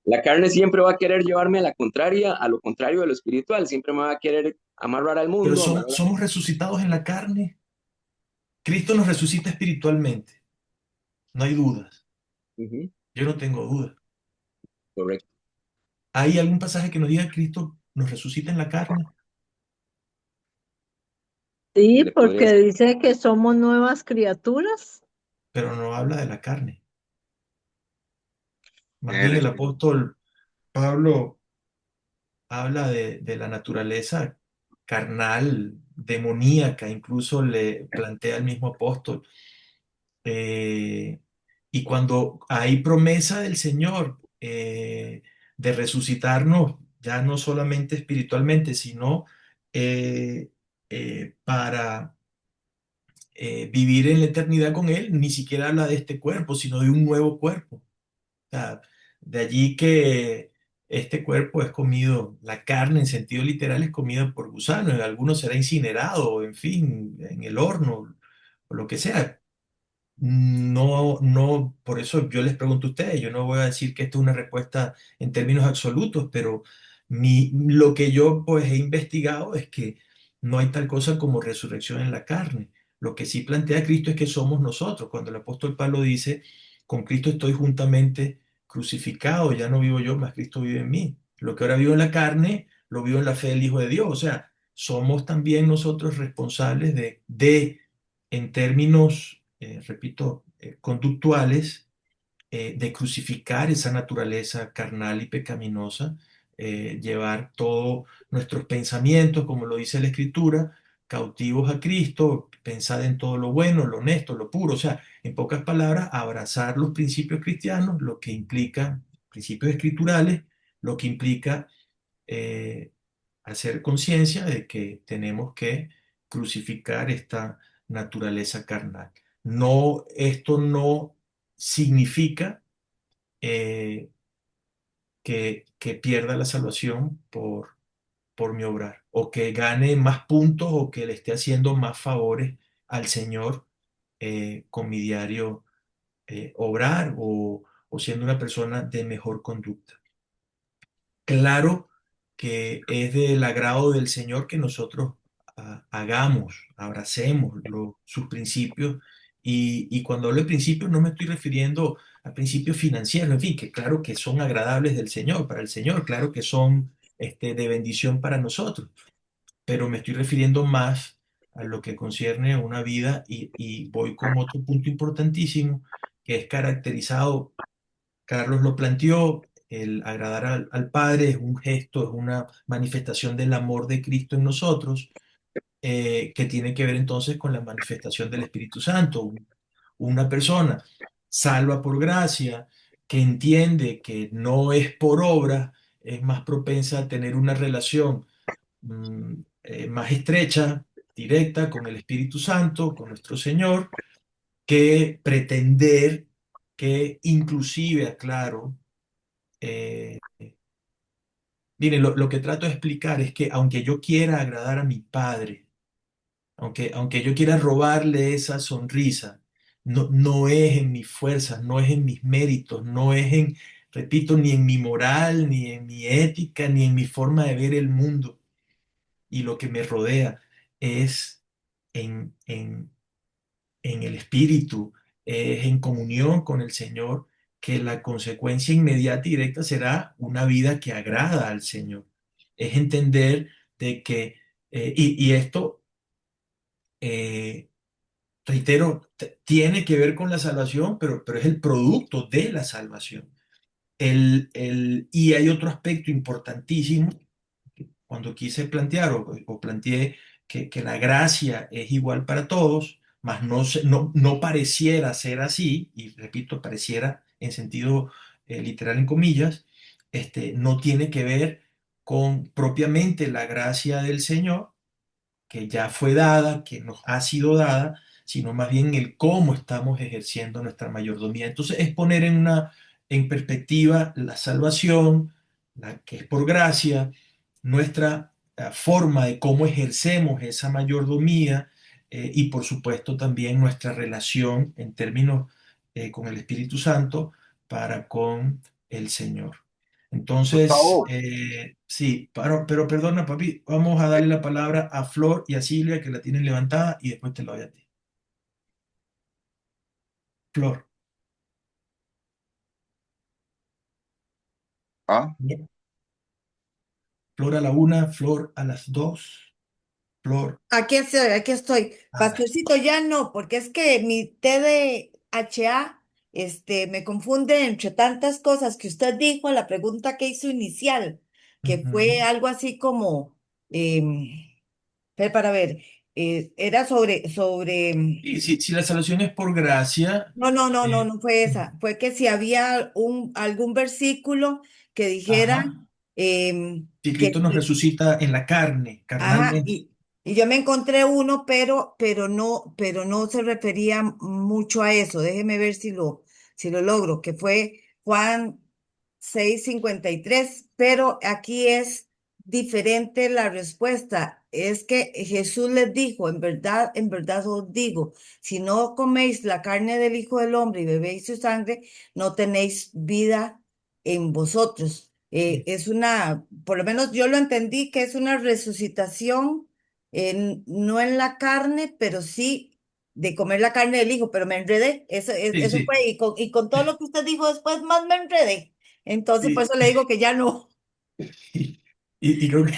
La carne siempre va a querer llevarme a la contraria, a lo contrario de lo espiritual. Siempre me va a querer amarrar al Pero mundo, amarrar somos resucitados en la carne. Cristo nos resucita espiritualmente. No hay dudas. Ujú, Yo no tengo dudas. correcto. ¿Hay algún pasaje que nos diga que Cristo nos resucita en la carne? Sí, Le podría porque decir, dice que somos nuevas criaturas. Pero no habla de la carne. Más En el bien el Espíritu. apóstol Pablo habla de la naturaleza carnal, demoníaca, incluso le plantea el mismo apóstol. Eh, y cuando hay promesa del Señor de resucitarnos, ya no solamente espiritualmente, sino para vivir en la eternidad con Él, ni siquiera habla de este cuerpo, sino de un nuevo cuerpo. O sea, de allí que este cuerpo es comido, la carne en sentido literal es comida por gusanos, en algunos será incinerado, en fin, en el horno, o lo que sea. No, no, por eso yo les pregunto a ustedes, yo no voy a decir que esto es una respuesta en términos absolutos, pero lo que yo pues he investigado es que no hay tal cosa como resurrección en la carne. Lo que sí plantea Cristo es que somos nosotros. Cuando el apóstol Pablo dice, con Cristo estoy juntamente crucificado, ya no vivo yo, mas Cristo vive en mí. Lo que ahora vivo en la carne, lo vivo en la fe del Hijo de Dios. O sea, somos también nosotros responsables en términos, repito, conductuales, de crucificar esa naturaleza carnal y pecaminosa, llevar todos nuestros pensamientos, como lo dice la Escritura, cautivos a Cristo, pensar en todo lo bueno, lo honesto, lo puro, o sea, en pocas palabras, abrazar los principios cristianos, lo que implica, principios escriturales, lo que implica eh, hacer conciencia de que tenemos que crucificar esta naturaleza carnal. No, esto no significa eh, que pierda la salvación por mi obrar, o que gane más puntos, o que le esté haciendo más favores al Señor con mi diario obrar, o siendo una persona de mejor conducta. Claro que es del agrado del Señor que nosotros hagamos, abracemos sus principios. Y cuando hablo de principios no me estoy refiriendo a principios financieros, en fin, que claro que son agradables del Señor, para el Señor, claro que son de bendición para nosotros, pero me estoy refiriendo más a lo que concierne a una vida y voy con otro punto importantísimo que es caracterizado. Carlos lo planteó, el agradar al Padre es un gesto, es una manifestación del amor de Cristo en nosotros, que tiene que ver entonces con la manifestación del Espíritu Santo. Una persona salva por gracia, que entiende que no es por obra, es más propensa a tener una relación más estrecha, directa con el Espíritu Santo, con nuestro Señor, que pretender que inclusive, aclaro, eh, miren, lo que trato de explicar es que aunque yo quiera agradar a mi padre, aunque yo quiera robarle esa sonrisa, no es en mis fuerzas, no es en mis méritos, no es en, repito, ni en mi moral, ni en mi ética, ni en mi forma de ver el mundo y lo que me rodea, es en el Espíritu, es en comunión con el Señor, que la consecuencia inmediata y directa será una vida que agrada al Señor. Es entender de que, y esto, eh, reitero, tiene que ver con la salvación, pero es el producto de la salvación. Y hay otro aspecto importantísimo cuando quise plantear o planteé que la gracia es igual para todos, mas no pareciera ser así, y repito, pareciera en sentido literal en comillas, no tiene que ver con propiamente la gracia del Señor, que ya fue dada, que nos ha sido dada, sino más bien el cómo estamos ejerciendo nuestra mayordomía. Entonces es poner en perspectiva la salvación, la que es por gracia, nuestra forma de cómo ejercemos esa mayordomía y por supuesto también nuestra relación en términos con el Espíritu Santo para con el Señor. Entonces, Gustavo, sí, pero perdona, papi, vamos a darle la palabra a Flor y a Silvia que la tienen levantada y después te la doy a ti. Flor. ¿ah? Flor a la una, Flor a las dos, Flor Aquí estoy, aquí estoy. a las... Pastorcito, ya no, porque es que mi TDAH, me confunde entre tantas cosas que usted dijo, la pregunta que hizo inicial, que fue Ujú. algo así como, para ver, era sobre, Y si la salvación es por gracia, no, no, no, no, eh, no fue esa. Fue que si había algún versículo que dijera ajá, em, si que, Cristo nos resucita en la carne, ajá, carnalmente. y yo me encontré uno, pero no se refería mucho a eso. Déjeme ver si lo logro, que fue Juan 6:53, pero aquí es diferente la respuesta. Es que Jesús les dijo, en verdad os digo, si no coméis la carne del Hijo del Hombre y bebéis su sangre, no tenéis vida en vosotros. Por lo menos yo lo entendí que es una resucitación, no en la carne, pero sí de comer la carne del Hijo, pero me enredé. Eso, Sí, eso sí, fue, y con todo lo que usted dijo después, más me enredé. Entonces, por sí. eso le digo que ya no. Y creo que,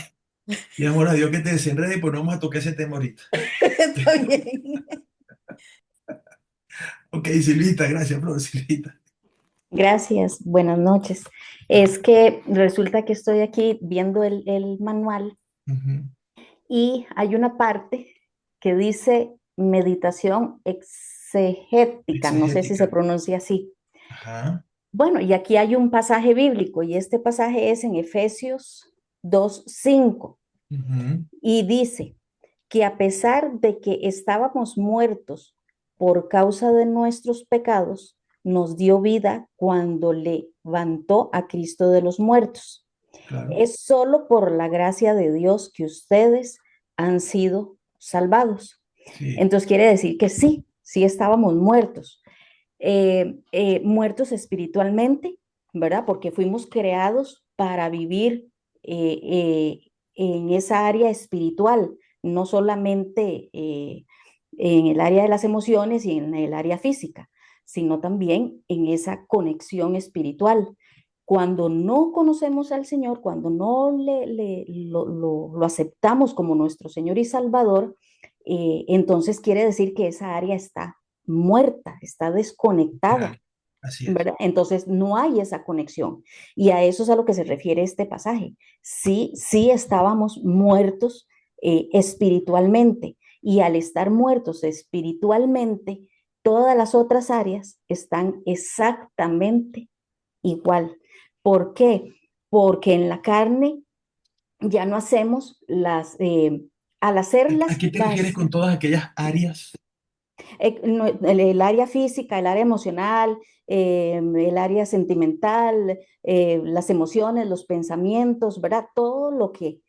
y amor a Dios que te desenrede, pues no vamos a tocar ese tema ahorita. Está bien. Ok, Silvita, gracias, Flor, Silvita. Gracias, buenas noches. Es que resulta que estoy aquí viendo el manual Ujú. y hay una parte que dice meditación exegética, no sé si se Exegética. pronuncia así. Ajá. Bueno, y aquí hay un pasaje bíblico y este pasaje es en Efesios 2:5 Ujú. y dice que a pesar de que estábamos muertos por causa de nuestros pecados, nos dio vida cuando levantó a Cristo de los muertos. Claro. Es solo por la gracia de Dios que ustedes han sido salvados. Sí. Entonces quiere decir que sí, sí estábamos muertos, muertos espiritualmente, ¿verdad? Porque fuimos creados para vivir en esa área espiritual, no solamente en el área de las emociones y en el área física, sino también en esa conexión espiritual. Cuando no conocemos al Señor, cuando no lo aceptamos como nuestro Señor y Salvador, entonces quiere decir que esa área está muerta, está desconectada, Claro. Así es. ¿verdad? Entonces no hay esa conexión. Y a eso es a lo que se refiere este pasaje. Sí, sí estábamos muertos espiritualmente. Y al estar muertos espiritualmente, todas las otras áreas están exactamente igual. ¿Por qué? Porque en la carne ya no hacemos al hacer ¿A qué te refieres las con todas aquellas áreas? el área física, el área emocional, el área sentimental, las emociones, los pensamientos, ¿verdad? Todo lo que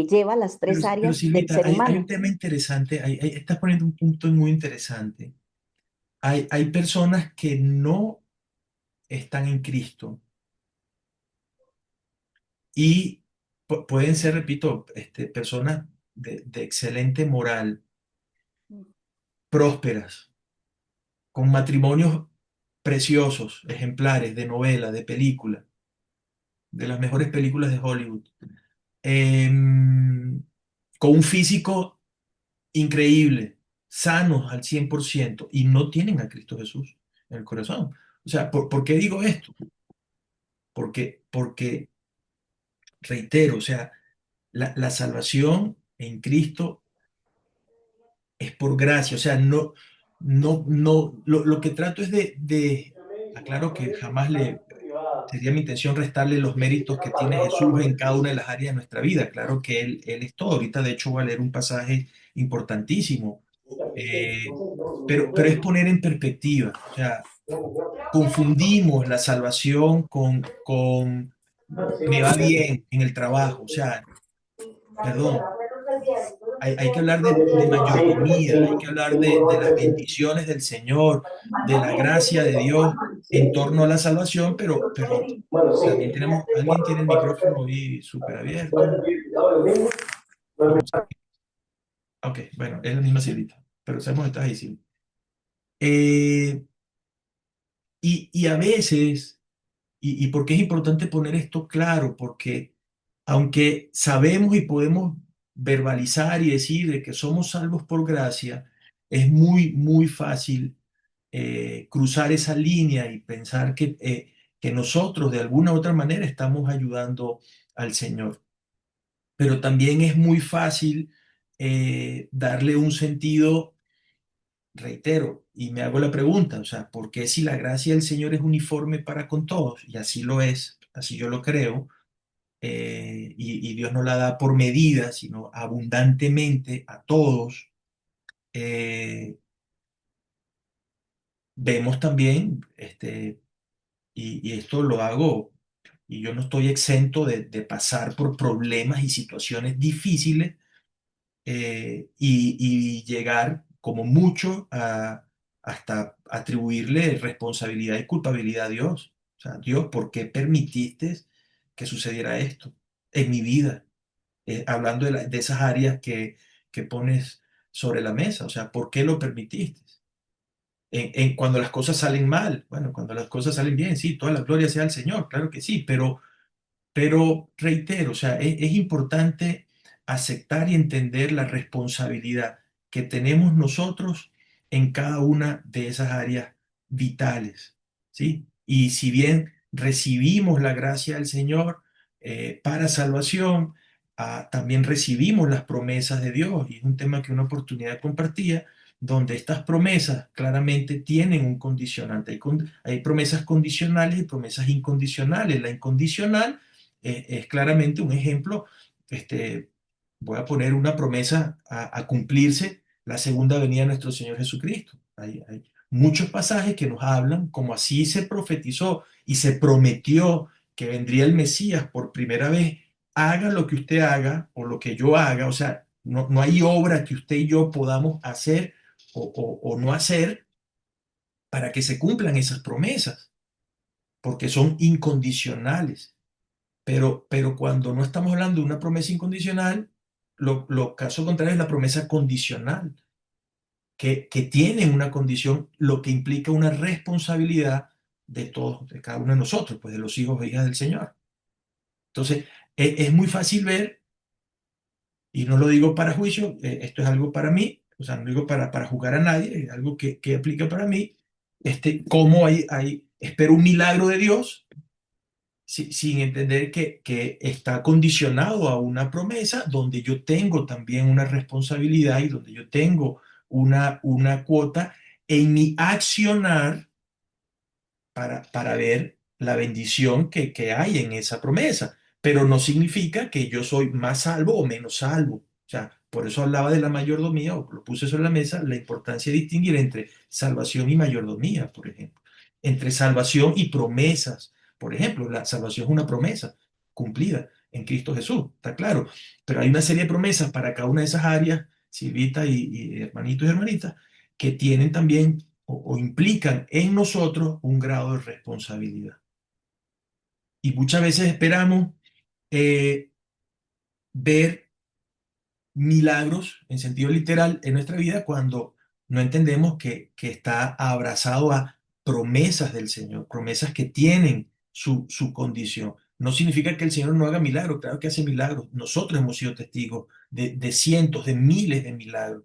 lleva las Pero, tres pero áreas del Silvita, ser hay un humano. tema interesante, estás poniendo un punto muy interesante. Hay personas que no están en Cristo y pueden ser, repito, personas de excelente moral, prósperas, con matrimonios preciosos, ejemplares, de novela, de película, de las mejores películas de Hollywood, con un físico increíble, sanos al 100% y no tienen a Cristo Jesús en el corazón. O sea, ¿por qué digo esto? Porque reitero, o sea, la salvación en Cristo es por gracia, o sea, lo que trato es aclaro que jamás sería mi intención restarle los méritos que tiene Jesús en cada una de las áreas de nuestra vida. Claro que Él es todo. Ahorita, de hecho, voy a leer un pasaje importantísimo. Eh, pero es poner en perspectiva. O sea, confundimos la salvación con me va bien en el trabajo. O sea, perdón, hay que hablar de mayordomía, hay que hablar de las bendiciones del Señor, de la gracia de Dios en torno a la salvación, pero también tenemos, alguien tiene el micrófono ahí súper abierto. Vamos a- Ok, bueno, es la misma Silvita, pero sabemos que estás ahí, Silvita. Y a veces, y por qué es importante poner esto claro, porque aunque sabemos y podemos verbalizar y decir de que somos salvos por gracia, es muy, muy fácil cruzar esa línea y pensar que nosotros de alguna u otra manera estamos ayudando al Señor. Pero también es muy fácil darle un sentido, reitero, y me hago la pregunta, o sea, ¿por qué si la gracia del Señor es uniforme para con todos? Y así lo es, así yo lo creo, y Dios no la da por medida, sino abundantemente a todos. eh, Vemos también, y esto lo hago, y yo no estoy exento de pasar por problemas y situaciones difíciles, y llegar como mucho hasta atribuirle responsabilidad y culpabilidad a Dios. O sea, Dios, ¿por qué permitiste que sucediera esto en mi vida? Hablando de esas áreas que pones sobre la mesa, o sea, ¿por qué lo permitiste? Cuando las cosas salen mal, bueno, cuando las cosas salen bien, sí, toda la gloria sea al Señor, claro que sí, pero reitero, o sea, es importante aceptar y entender la responsabilidad que tenemos nosotros en cada una de esas áreas vitales, ¿sí? Y si bien recibimos la gracia del Señor para salvación, también recibimos las promesas de Dios, y es un tema que una oportunidad compartía, donde estas promesas claramente tienen un condicionante. Hay promesas condicionales y promesas incondicionales. La incondicional es claramente un ejemplo. este, Voy a poner una promesa a cumplirse, la segunda venida de nuestro Señor Jesucristo. Hay muchos pasajes que nos hablan como así se profetizó y se prometió que vendría el Mesías por primera vez. Haga lo que usted haga o lo que yo haga, o sea, no hay obra que usted y yo podamos hacer o no hacer para que se cumplan esas promesas, porque son incondicionales. Pero cuando no estamos hablando de una promesa incondicional, lo caso contrario es la promesa condicional, que tiene una condición, lo que implica una responsabilidad de todos, de cada uno de nosotros, pues de los hijos e hijas del Señor. Entonces, es muy fácil ver, y no lo digo para juicio, esto es algo para mí, o sea, no lo digo para juzgar a nadie, es algo que aplica para mí, cómo espero un milagro de Dios sin entender que está condicionado a una promesa donde yo tengo también una responsabilidad y donde yo tengo una cuota en mi accionar para ver la bendición que hay en esa promesa. Pero no significa que yo soy más salvo o menos salvo. O sea, por eso hablaba de la mayordomía, o lo puse sobre la mesa, la importancia de distinguir entre salvación y mayordomía, por ejemplo. Entre salvación y promesas. Por ejemplo, la salvación es una promesa cumplida en Cristo Jesús, está claro. Pero hay una serie de promesas para cada una de esas áreas, Silvita y hermanitos y hermanitas, que tienen también o implican en nosotros un grado de responsabilidad. Y muchas veces esperamos eh, ver milagros en sentido literal en nuestra vida cuando no entendemos que está abrazado a promesas del Señor, promesas que tienen su condición. No significa que el Señor no haga milagros, claro que hace milagros. Nosotros hemos sido testigos de cientos, de miles de milagros,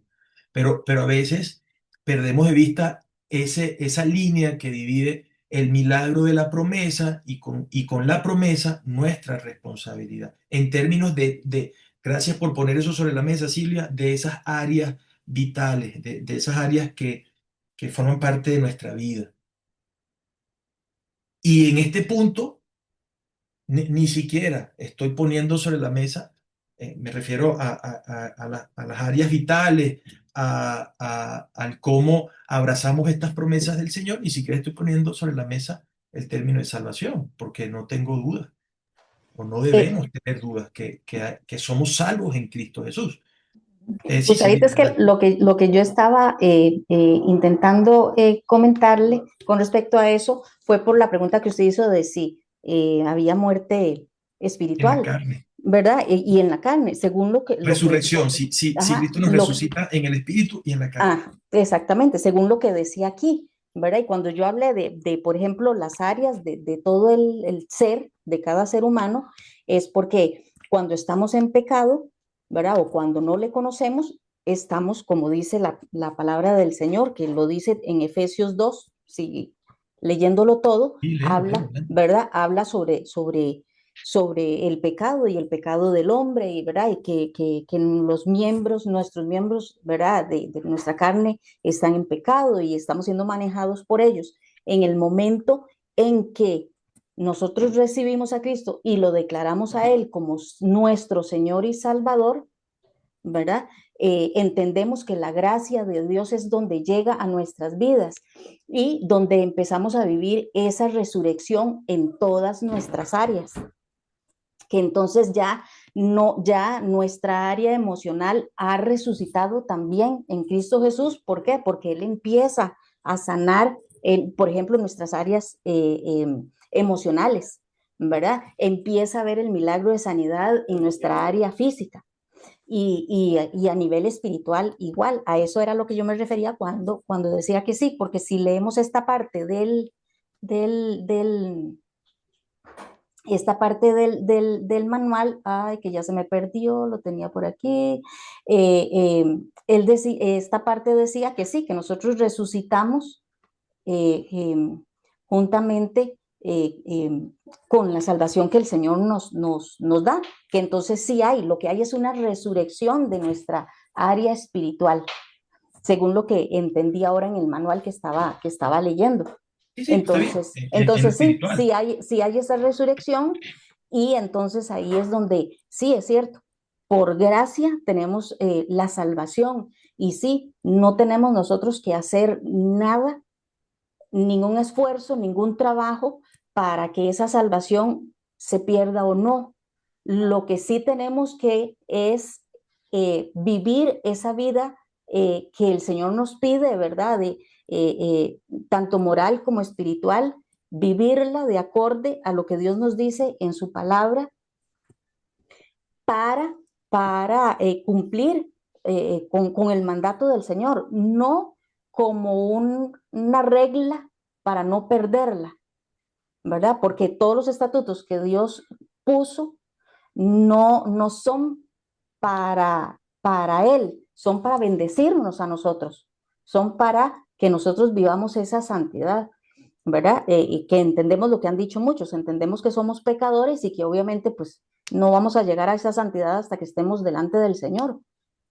pero a veces perdemos de vista esa línea que divide el milagro de la promesa y con la promesa nuestra responsabilidad en términos gracias por poner eso sobre la mesa, Silvia, de esas áreas vitales, de esas áreas que forman parte de nuestra vida. Y en este punto, ni siquiera estoy poniendo sobre la mesa, me refiero a las áreas vitales, al cómo abrazamos estas promesas del Señor, ni siquiera estoy poniendo sobre la mesa el término de salvación, porque no tengo duda o no Eh, debemos tener dudas que somos salvos en Cristo Jesús. Sí, Pues ahorita Silvia, es que adelante. lo que yo estaba intentando comentarle con respecto a eso fue por la pregunta que usted hizo de si había muerte En la espiritual, carne. ¿verdad? Y en la carne, según Resurrección, si ajá, Cristo nos resucita en el espíritu y en la carne. exactamente, según lo que decía aquí, ¿verdad? Y cuando yo hablé por ejemplo, las áreas de todo el ser, de cada ser humano, es porque cuando estamos en pecado, ¿verdad? O cuando no le conocemos, estamos, como dice la palabra del Señor, que lo dice en Efesios 2, si leyéndolo todo, Sí, léelo, léelo, habla, léelo. ¿verdad? Habla sobre el pecado y el pecado del hombre, y, ¿verdad? Y que los miembros, nuestros miembros, ¿verdad? De nuestra carne están en pecado y estamos siendo manejados por ellos. En el momento en que nosotros recibimos a Cristo y lo declaramos a Él como nuestro Señor y Salvador, ¿verdad? Entendemos que la gracia de Dios es donde llega a nuestras vidas y donde empezamos a vivir esa resurrección en todas nuestras áreas, que entonces ya nuestra área emocional ha resucitado también en Cristo Jesús. ¿Por qué? Porque Él empieza a sanar, por ejemplo, nuestras áreas emocionales, ¿verdad? Empieza a ver el milagro de sanidad en nuestra área física. Y a nivel espiritual igual, a eso era lo que yo me refería cuando decía que sí, porque si leemos del esta parte del manual, ay, que ya se me perdió, lo tenía por aquí, esta parte decía que sí, que nosotros resucitamos juntamente con la salvación que el Señor nos da, que entonces sí hay, lo que hay es una resurrección de nuestra área espiritual, según lo que entendí ahora en el manual que estaba leyendo. Sí, sí, está bien. En lo Entonces sí, espiritual. sí hay esa resurrección y entonces ahí es donde sí es cierto, por gracia tenemos la salvación y sí, no tenemos nosotros que hacer nada, ningún esfuerzo, ningún trabajo para que esa salvación se pierda o no. Lo que sí tenemos que es vivir esa vida que el Señor nos pide, ¿verdad? Tanto moral como espiritual, vivirla de acorde a lo que Dios nos dice en su palabra para, para cumplir con el mandato del Señor, no como una regla para no perderla, ¿verdad? Porque todos los estatutos que Dios puso no son para Él, son para bendecirnos a nosotros, son para que nosotros vivamos esa santidad, ¿verdad? Y que entendemos lo que han dicho muchos, entendemos que somos pecadores y que obviamente pues no vamos a llegar a esa santidad hasta que estemos delante del Señor,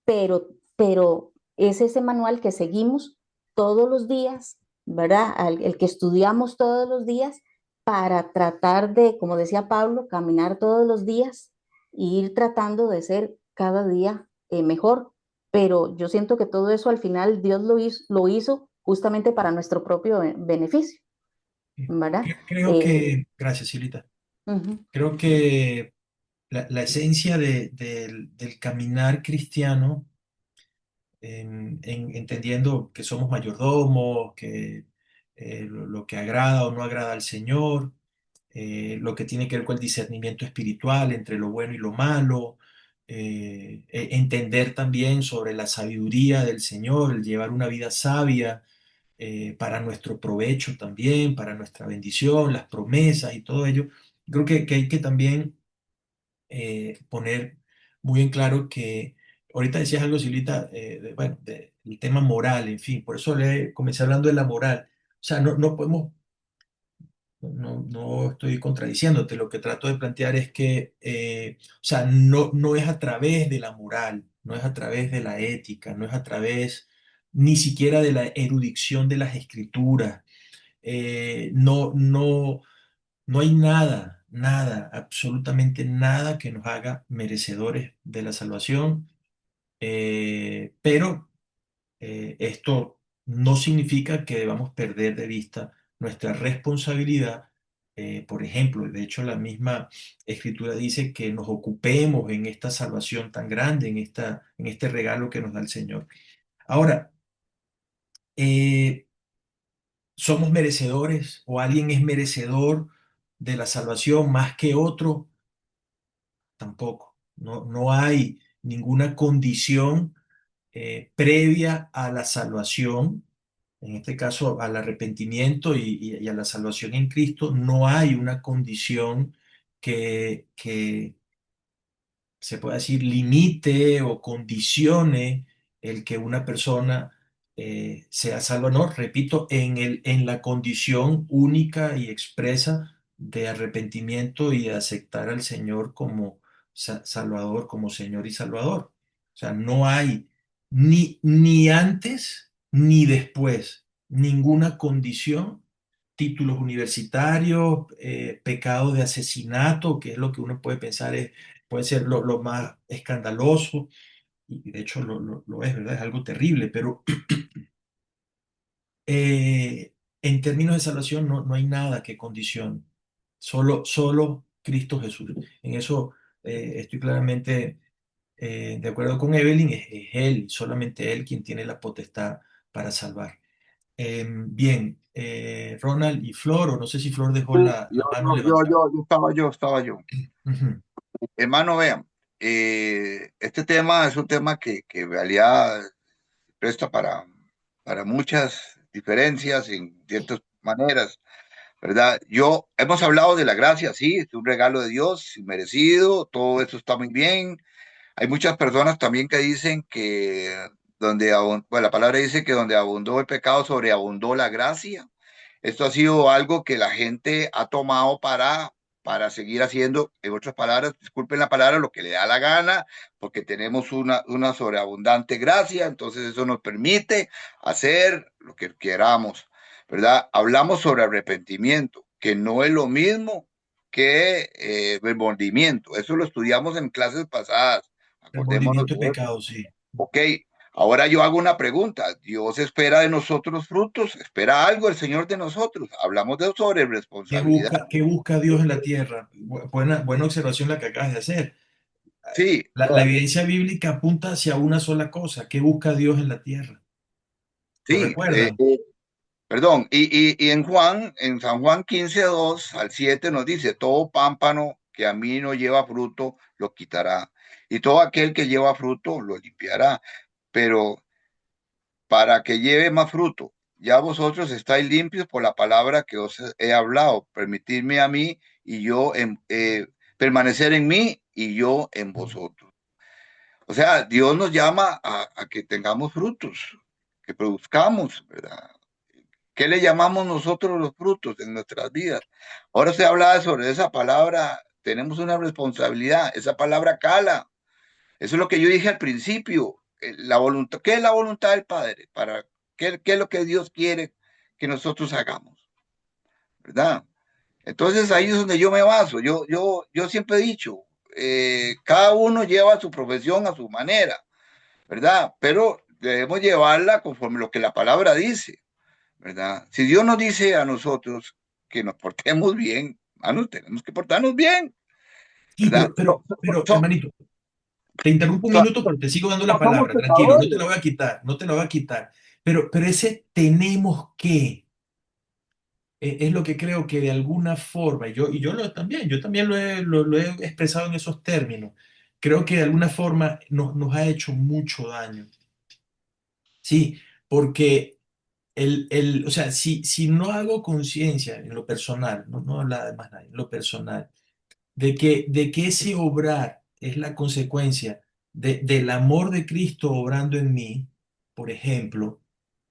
pero es ese manual que seguimos todos los días, ¿verdad? El que estudiamos todos los días para tratar de, como decía Pablo, caminar todos los días e ir tratando de ser cada día mejor. Pero yo siento que todo eso al final Dios lo hizo justamente para nuestro propio beneficio, ¿verdad? Creo que, gracias, Silita. Uh-huh. Creo que la esencia del caminar cristiano, entendiendo que somos mayordomos, que lo que agrada o no agrada al Señor, lo que tiene que ver con el discernimiento espiritual entre lo bueno y lo malo, entender también sobre la sabiduría del Señor, el llevar una vida sabia para nuestro provecho también, para nuestra bendición, las promesas y todo ello. Creo que hay que también poner muy en claro que ahorita decías algo, Silvita, bueno, del tema moral, en fin, por eso le comencé hablando de la moral. O sea, no podemos, no estoy contradiciéndote, lo que trato de plantear es que, o sea, no es a través de la moral, no es a través de la ética, no es a través ni siquiera de la erudición de las escrituras, no hay nada, absolutamente nada que nos haga merecedores de la salvación, pero esto no significa que debamos perder de vista nuestra responsabilidad Por ejemplo, de hecho la misma Escritura dice que nos ocupemos en esta salvación tan grande, en este regalo que nos da el Señor. Ahora, ¿somos merecedores o alguien es merecedor de la salvación más que otro? Tampoco. No hay ninguna condición previa a la salvación, en este caso al arrepentimiento y a la salvación en Cristo. No hay una condición que se puede decir, limite o condicione el que una persona sea salva. No, repito, en la condición única y expresa de arrepentimiento y de aceptar al Señor como Salvador, como Señor y Salvador. O sea, no hay ni antes ni después ninguna condición, títulos universitarios, pecado de asesinato, que es lo que uno puede pensar puede ser lo más escandaloso, y de hecho lo es, ¿verdad? Es algo terrible, pero en términos de salvación no hay nada que condicione, solo Cristo Jesús. En eso estoy claramente de acuerdo con Evelyn, es Él, solamente Él quien tiene la potestad para salvar. Bien, Ronald y Flor, o no sé si Flor dejó la mano levantada. Estaba yo. Ujú. Hermano, vean, este tema es un tema que en realidad presta para muchas diferencias en ciertas maneras, ¿verdad? Hemos hablado de la gracia, sí, es un regalo de Dios, merecido, todo eso está muy bien. Hay muchas personas también que dicen que bueno, la palabra dice que donde abundó el pecado, sobreabundó la gracia. Esto ha sido algo que la gente ha tomado para seguir haciendo, en otras palabras, disculpen la palabra, lo que le da la gana, porque tenemos una sobreabundante gracia, entonces eso nos permite hacer lo que queramos, ¿verdad? Hablamos sobre arrepentimiento, que no es lo mismo que remordimiento. Eso lo estudiamos en clases pasadas. Acordémonos Remordimiento de de eso. pecado, sí. Ok, ahora yo hago una pregunta. Dios espera de nosotros frutos, espera algo el Señor de nosotros. Hablamos sobre responsabilidad. Qué busca Dios en la tierra? Buena observación la que acabas de hacer. Sí, La evidencia bíblica apunta hacia una sola cosa. ¿Qué busca Dios en la tierra? ¿Lo sí, recuerdan? perdón. Y en San Juan 15:2 al 7 nos dice, todo pámpano que a mí no lleva fruto, lo quitará. Y todo aquel que lleva fruto, lo limpiará. Pero para que lleve más fruto. Ya vosotros estáis limpios por la palabra que os he hablado. Permitidme a mí y yo permanecer en mí y yo en vosotros. O sea, Dios nos llama a que tengamos frutos, que produzcamos, ¿verdad? ¿Qué le llamamos nosotros los frutos en nuestras vidas? Ahora se habla sobre esa palabra, tenemos una responsabilidad, esa palabra cala. Eso es lo que yo dije al principio. La voluntad, ¿qué es la voluntad del Padre? ¿Qué es lo que Dios quiere que nosotros hagamos? ¿Verdad? Entonces ahí es donde yo me baso. Yo siempre he dicho, cada uno lleva su profesión a su manera, ¿verdad? Pero debemos llevarla conforme lo que la palabra dice, ¿verdad? Si Dios nos dice a nosotros que nos portemos bien, tenemos que portarnos bien, Sí, ¿verdad? hermanito, te interrumpo un minuto, pero te sigo dando la Somos palabra. Tranquilo, no te pecadores. la voy a quitar, no te la voy a quitar. Pero ese tenemos que es lo que creo que de alguna forma, yo también lo he expresado en esos términos, creo que de alguna forma nos ha hecho mucho daño. Sí, porque o sea, si no hago conciencia en lo personal, no habla de más nadie, en lo personal, de que ese obrar es la consecuencia del amor de Cristo obrando en mí, por ejemplo,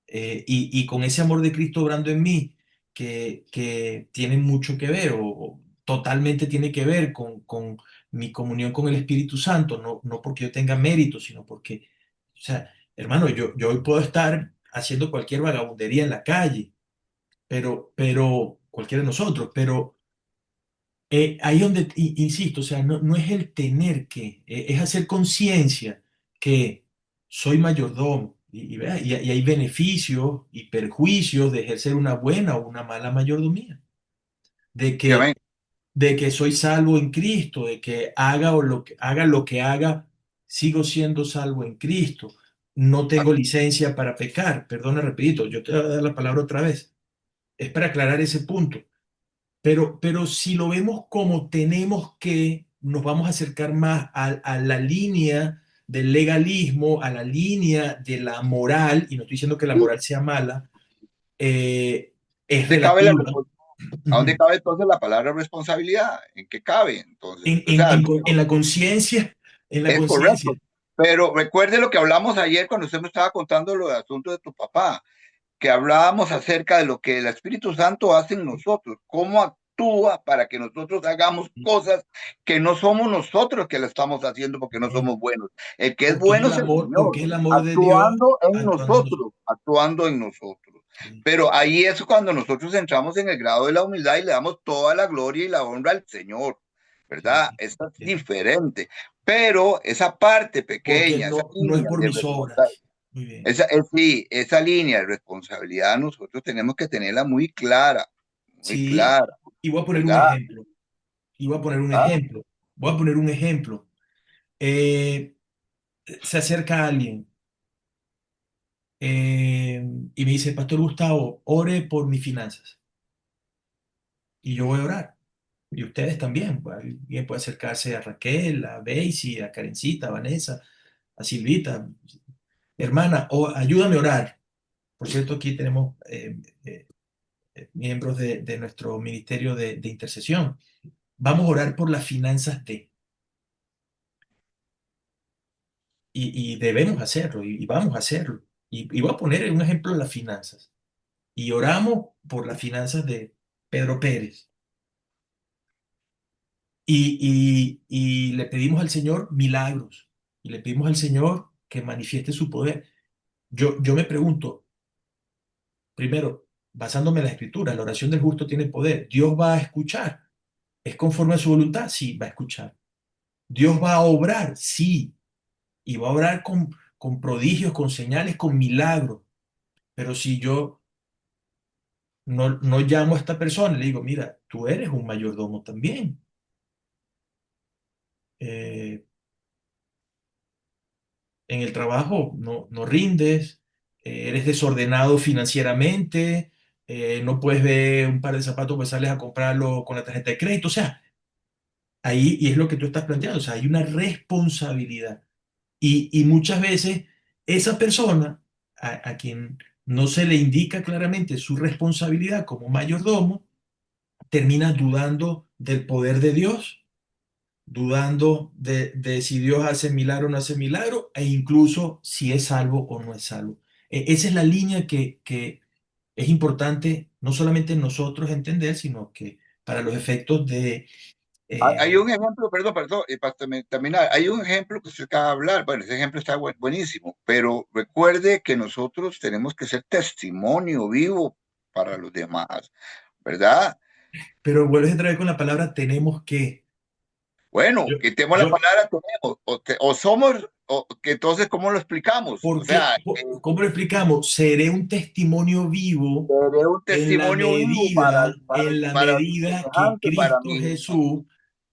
y con ese amor de Cristo obrando en mí, que tiene mucho que ver o totalmente tiene que ver con mi comunión con el Espíritu Santo, no porque yo tenga mérito, sino porque, o sea, hermano, yo hoy puedo estar haciendo cualquier vagabundería en la calle, pero cualquiera de nosotros, pero ahí donde, insisto, o sea, no es el tener que, es hacer conciencia que soy mayordomo vea, y hay beneficios y perjuicios de ejercer una buena o una mala mayordomía. de Sí, amén. que soy salvo en Cristo, de que haga lo que haga, sigo siendo salvo en Cristo. No tengo licencia para pecar. Perdona, repito, yo te voy a dar la palabra otra vez. Es para aclarar ese punto. Pero si lo vemos como tenemos que, nos vamos a acercar más a la línea del legalismo, a la línea de la moral, y no estoy diciendo que la moral sea mala, es ¿Dónde cabe relativa. ¿A dónde Ujú. cabe entonces la palabra responsabilidad? ¿En qué cabe entonces? O sea, En la conciencia, en la es conciencia. correcto. Pero recuerde lo que hablamos ayer cuando usted me estaba contando lo del asunto de tu papá, que hablábamos acerca de lo que el Espíritu Santo hace en nosotros, cómo actúa para que nosotros hagamos cosas que no somos nosotros que lo estamos haciendo porque no somos buenos. El que es bueno es el Porque Señor, es el amor de Dios actuando en nosotros. actuando en nosotros. Sí, Pero ahí es cuando nosotros entramos en el grado de la humildad y le damos toda la gloria y la honra al Señor, sí, ¿verdad? Esto es sí. diferente. Pero esa parte Porque pequeña, esa no es línea por de mis responsabilidad, obras. Muy bien. sí, esa línea de responsabilidad nosotros tenemos que tenerla muy Sí, clara, y voy a poner un ¿verdad? ejemplo. Y voy a poner un ¿Ah? ejemplo. Voy a poner un ejemplo. Eh, Se acerca alguien y me dice, Pastor Gustavo, ore por mis finanzas. Y yo voy a orar. Y ustedes también. Pues, alguien puede acercarse a Raquel, a Daisy, a Karencita, a Vanessa, a Silvita. Hermana, ayúdame a orar. Por cierto, aquí tenemos miembros de nuestro ministerio de intercesión. Vamos a orar por las finanzas de, y debemos hacerlo, y vamos a hacerlo. Y voy a poner un ejemplo de las finanzas. Y oramos por las finanzas de Pedro Pérez. Y le pedimos al Señor milagros. Y le pedimos al Señor que manifieste su poder. Yo me pregunto, primero, basándome en la Escritura, la oración del justo tiene poder. ¿Dios va a escuchar? ¿Es conforme a su voluntad? Sí, va a escuchar. ¿Dios va a obrar? Sí. Y va a obrar con prodigios, con señales, con milagros. Pero si yo no llamo a esta persona y le digo, mira, tú eres un mayordomo también. Eh, en el trabajo no rindes, eres desordenado financieramente, no puedes ver un par de zapatos, pues sales a comprarlo con la tarjeta de crédito. O sea, ahí, y es lo que tú estás planteando, o sea, hay una responsabilidad. Y muchas veces esa persona a quien no se le indica claramente su responsabilidad como mayordomo, termina dudando del poder de Dios, dudando de si Dios hace milagro o no hace milagro, e incluso si es salvo o no es salvo. Esa es la línea que es importante no solamente nosotros entender, sino que para los efectos de... Hay eh, un ejemplo, perdón, para terminar, hay un ejemplo que usted acaba de hablar, bueno, ese ejemplo está buenísimo, pero recuerde que nosotros tenemos que ser testimonio vivo para los demás, ¿verdad? pero vuelves otra vez con la palabra tenemos que. Bueno, Yo, quitemos la yo, palabra tenemos, o somos, o que entonces, ¿cómo lo explicamos? O sea, ¿cómo lo explicamos? Seré un testimonio vivo seré un testimonio vivo en la para mi medida que semejante, para Cristo mi... Jesús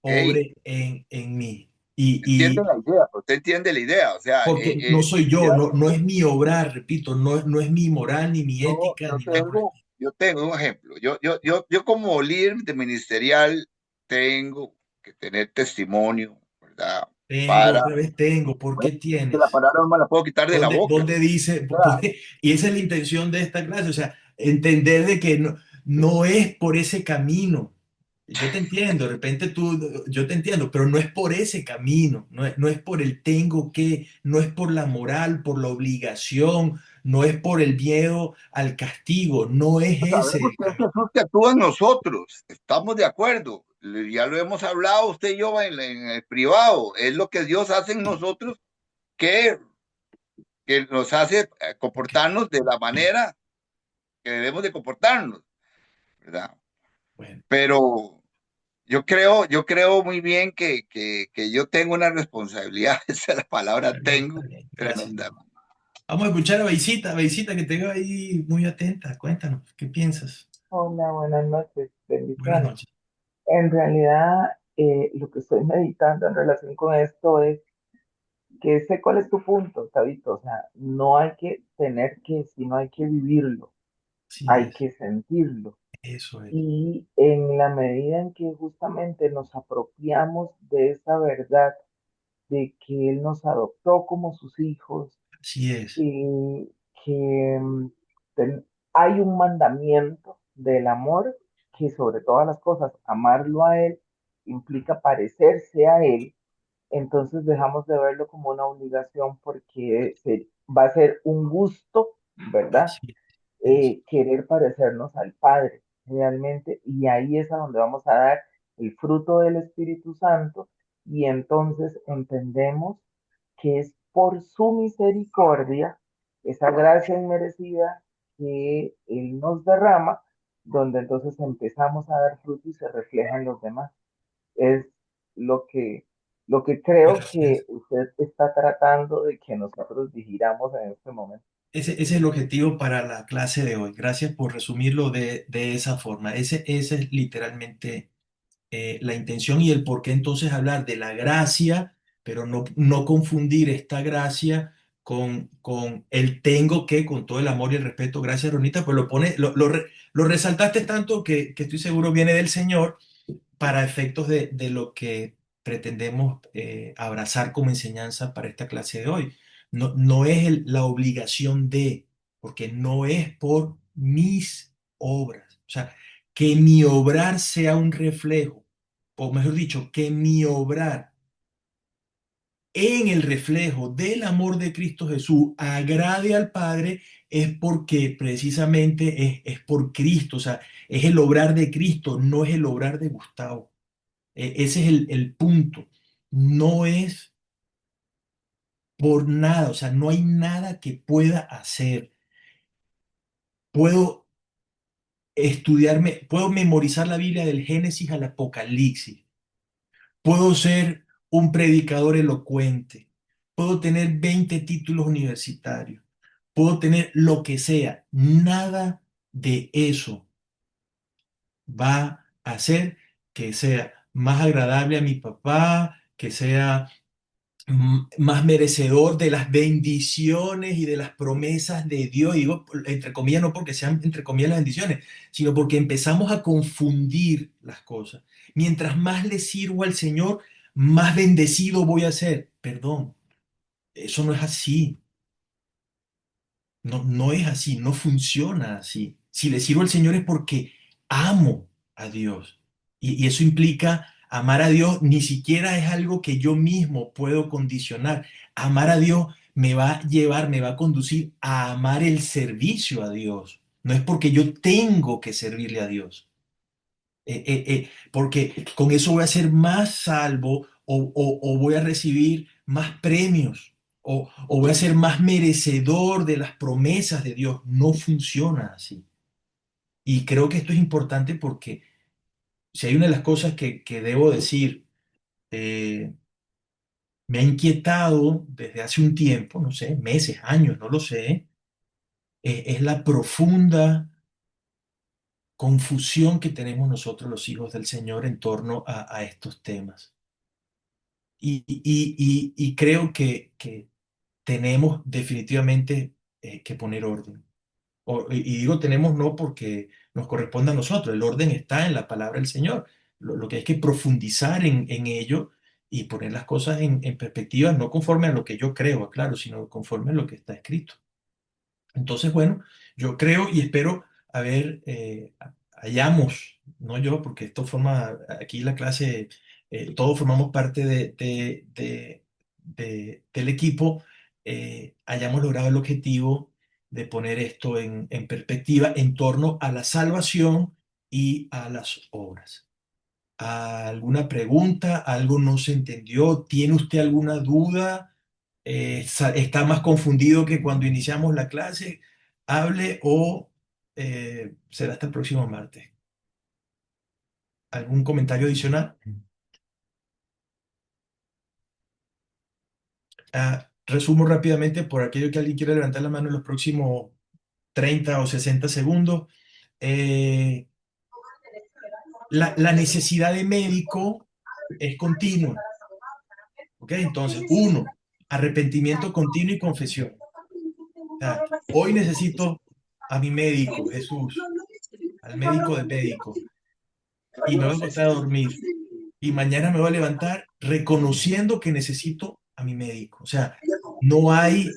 Hey, obre en mí. entiende la idea, usted entiende la idea, o sea, Porque no soy yo, ya no es mi obrar, repito, no es mi moral, ni mi ética, ni nada por el estilo. yo tengo un ejemplo, yo como líder de ministerial tengo que tener testimonio, ¿verdad? Para, Otra vez tengo, ¿por qué bueno, que la tienes? palabra no me la puedo quitar de la boca, ¿Dónde dice? o sea, Y esa es la intención de esta clase, o sea, entender de que no es por ese camino. Yo te entiendo, de repente yo te entiendo, pero no es por ese camino, no es por el tengo que, no es por la moral, por la obligación, no es por el miedo al castigo, no es ese sabemos el que es camino. Jesús que actúa en nosotros, estamos de acuerdo, ya lo hemos hablado usted y yo en el privado, es lo que Dios hace en nosotros que, que nos hace comportarnos de la manera que debemos de comportarnos, ¿verdad? Bueno, Pero yo creo muy bien que yo tengo una responsabilidad, esa es la palabra está tengo, bien, gracias. tremenda. Vamos a escuchar a Beisita, Beisita, que te veo ahí muy atenta. Cuéntanos, ¿qué piensas? Hola, buenas noches, Buenas bendiciones. noches. En realidad, lo que estoy meditando en relación con esto es que sé cuál es tu punto, Tabito. O sea, no hay que tener que, sino hay que vivirlo, Así hay es, que sentirlo. eso es. Y en la medida en que justamente nos apropiamos de esa verdad, de que Él nos adoptó como sus hijos, Así es. y que hay un mandamiento del amor que sobre todas las cosas, amarlo a Él implica parecerse a Él, entonces dejamos de verlo como una obligación porque va a ser un gusto, ¿verdad? Así es. Querer parecernos al Padre realmente, y ahí es a donde vamos a dar el fruto del Espíritu Santo, y entonces entendemos que es por su misericordia, esa gracia inmerecida que Él nos derrama, donde entonces empezamos a dar fruto y se refleja en los demás. Es lo que, lo que creo que Gracias. usted está tratando de que nosotros digiramos en este momento. Ese es el objetivo para la clase de hoy. Gracias por resumirlo de esa forma. Ese es literalmente la intención y el por qué entonces hablar de la gracia, pero no confundir esta gracia con el tengo que, con todo el amor y el respeto. Gracias, Ronita, pues lo resaltaste tanto que estoy seguro viene del Señor para efectos de lo que pretendemos abrazar como enseñanza para esta clase de hoy. No es la obligación de, porque no es por mis obras. O sea, que mi obrar sea un reflejo, o mejor dicho, que mi obrar en el reflejo del amor de Cristo Jesús agrade al Padre, es porque precisamente es por Cristo. O sea, es el obrar de Cristo, no es el obrar de Gustavo. Ese es el punto. No es por nada, o sea, no hay nada que pueda hacer. Puedo puedo memorizar la Biblia del Génesis al Apocalipsis. Puedo ser un predicador elocuente. Puedo tener 20 títulos universitarios. Puedo tener lo que sea. Nada de eso va a hacer que sea más agradable a mi papá, que sea más merecedor de las bendiciones y de las promesas de Dios. Y digo, entre comillas, no porque sean entre comillas las bendiciones, sino porque empezamos a confundir las cosas. Mientras más le sirvo al Señor, más bendecido voy a ser. Perdón, eso no es así. No es así, no funciona así. Si le sirvo al Señor es porque amo a Dios. Y eso implica amar a Dios, ni siquiera es algo que yo mismo puedo condicionar. Amar a Dios me va a llevar, me va a conducir a amar el servicio a Dios. No es porque yo tengo que servirle a Dios. Porque con eso voy a ser más salvo o voy a recibir más premios o voy a ser más merecedor de las promesas de Dios. No funciona así. Y creo que esto es importante porque si hay una de las cosas que debo decir, eh, me ha inquietado desde hace un tiempo, no sé, meses, años, no lo sé, es la profunda confusión que tenemos nosotros los hijos del Señor en torno a estos temas. Y creo que tenemos definitivamente que poner orden. Y digo tenemos no porque nos corresponda a nosotros, el orden está en la palabra del Señor. Lo que hay que profundizar en ello y poner las cosas en perspectiva, no conforme a lo que yo creo, claro, sino conforme a lo que está escrito. Entonces, bueno, yo creo y espero haber, hayamos, no yo, porque esto forma, aquí la clase, todos formamos parte del equipo, hayamos logrado el objetivo de poner esto en perspectiva en torno a la salvación y a las obras. ¿Alguna pregunta? ¿Algo no se entendió? ¿Tiene usted alguna duda? ¿Está más confundido que cuando iniciamos la clase? Hable o será hasta el próximo martes. ¿Algún comentario adicional? Resumo rápidamente por aquello que alguien quiera levantar la mano en los próximos 30 o 60 segundos. La necesidad de médico es continua. ¿Ok? Entonces, uno, arrepentimiento continuo y confesión. O sea, hoy necesito a mi médico, Jesús, al médico de médico, y me voy a acostar a dormir. Y mañana me voy a levantar reconociendo que necesito a mi médico. O sea, no hay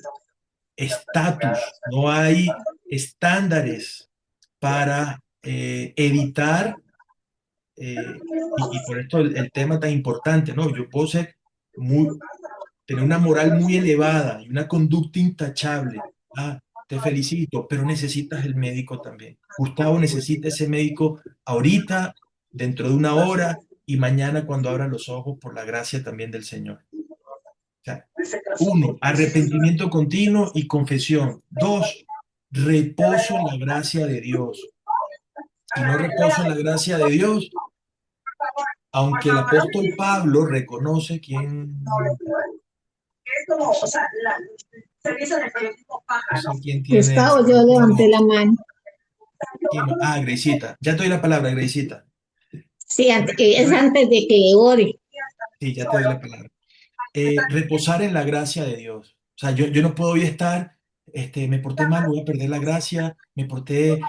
estatus, no hay estándares para evitar, y por esto el tema tan importante, ¿no? Yo puedo ser tener una moral muy elevada y una conducta intachable. Ah, te felicito, pero necesitas el médico también. Gustavo necesita ese médico ahorita, dentro de una hora y mañana cuando abra los ojos por la gracia también del Señor. O sea, uno, arrepentimiento continuo y confesión. Dos, reposo en la gracia de Dios. Si no reposo en la gracia de Dios, aunque el apóstol Pablo reconoce quién, no sé quién tiene Gustavo, yo levanté la mano. Greisita. Ya te doy la palabra, Greisita. Sí, es antes de que ore. Sí, ya te doy la palabra. Reposar en la gracia de Dios. O sea, yo no puedo hoy estar, me porté mal, voy a perder la gracia, me porté,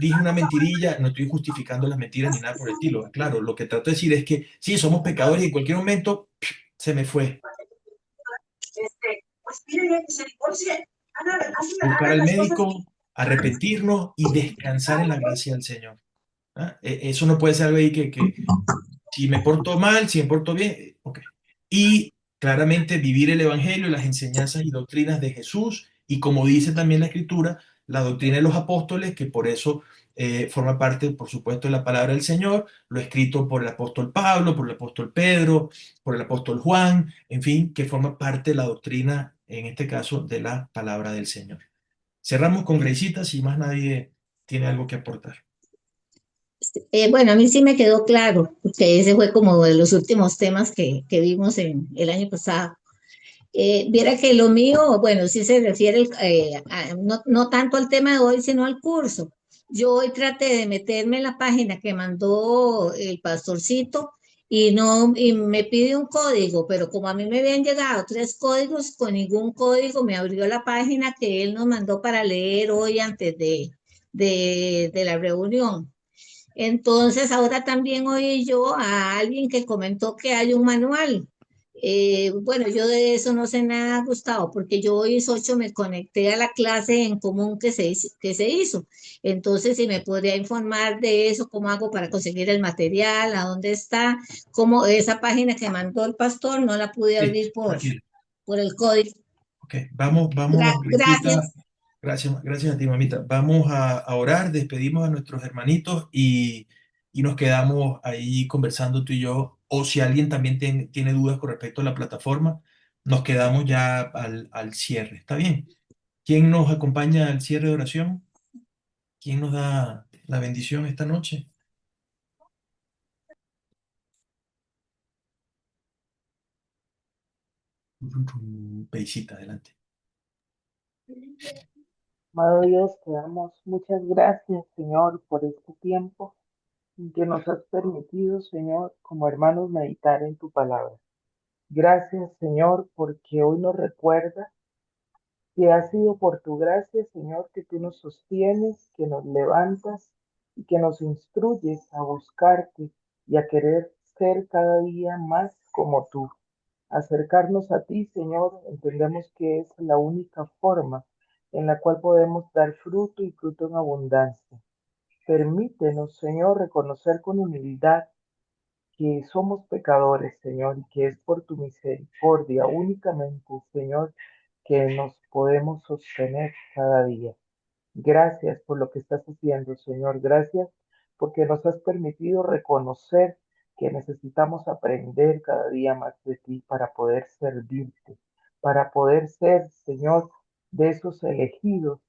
dije una mentirilla, no estoy justificando las mentiras ni nada por el estilo. Claro, lo que trato de decir es que sí, somos pecadores y en cualquier momento se me fue. Buscar al médico, arrepentirnos y descansar en la gracia del Señor. ¿Ah? Eso no puede ser algo ahí que si me porto mal, si me porto bien, ok. Y claramente vivir el Evangelio, las enseñanzas y doctrinas de Jesús, y como dice también la Escritura, la doctrina de los apóstoles, que por eso forma parte, por supuesto, de la palabra del Señor, lo escrito por el apóstol Pablo, por el apóstol Pedro, por el apóstol Juan, en fin, que forma parte de la doctrina, en este caso, de la palabra del Señor. Cerramos con Greisita, si más nadie tiene algo que aportar. Bueno, a mí sí me quedó claro, porque ese fue como de los últimos temas que vimos en el año pasado. Viera que lo mío, bueno, sí se refiere no tanto al tema de hoy, sino al curso. Yo hoy traté de meterme en la página que mandó el pastorcito y me pide un código, pero como a mí me habían llegado 3 códigos, con ningún código me abrió la página que él nos mandó para leer hoy antes de la reunión. Entonces, ahora también oí yo a alguien que comentó que hay un manual. Bueno, yo de eso no sé nada, Gustavo, porque yo hoy 8 me conecté a la clase en común que se hizo. Entonces, si me podría informar de eso, cómo hago para conseguir el material, a dónde está, cómo esa página que mandó el pastor no la pude Sí, abrir tranquilo. por el código. Ok, vamos, Greisita. Gracias. Gracias a ti, mamita. Vamos a orar, despedimos a nuestros hermanitos y nos quedamos ahí conversando tú y yo. O si alguien también tiene dudas con respecto a la plataforma, nos quedamos ya al cierre. ¿Está bien? ¿Quién nos acompaña al cierre de oración? ¿Quién nos da la bendición esta noche? Peisita, adelante. Amado Dios, te damos muchas gracias, Señor, por este tiempo en que nos has permitido, Señor, como hermanos, meditar en tu palabra. Gracias, Señor, porque hoy nos recuerda que ha sido por tu gracia, Señor, que tú nos sostienes, que nos levantas y que nos instruyes a buscarte y a querer ser cada día más como tú. Acercarnos a ti, Señor, entendemos que es la única forma en la cual podemos dar fruto y fruto en abundancia. Permítenos, Señor, reconocer con humildad que somos pecadores, Señor, y que es por tu misericordia únicamente, Señor, que nos podemos sostener cada día. Gracias por lo que estás haciendo, Señor. Gracias porque nos has permitido reconocer que necesitamos aprender cada día más de ti para poder servirte, para poder ser, Señor, de esos elegidos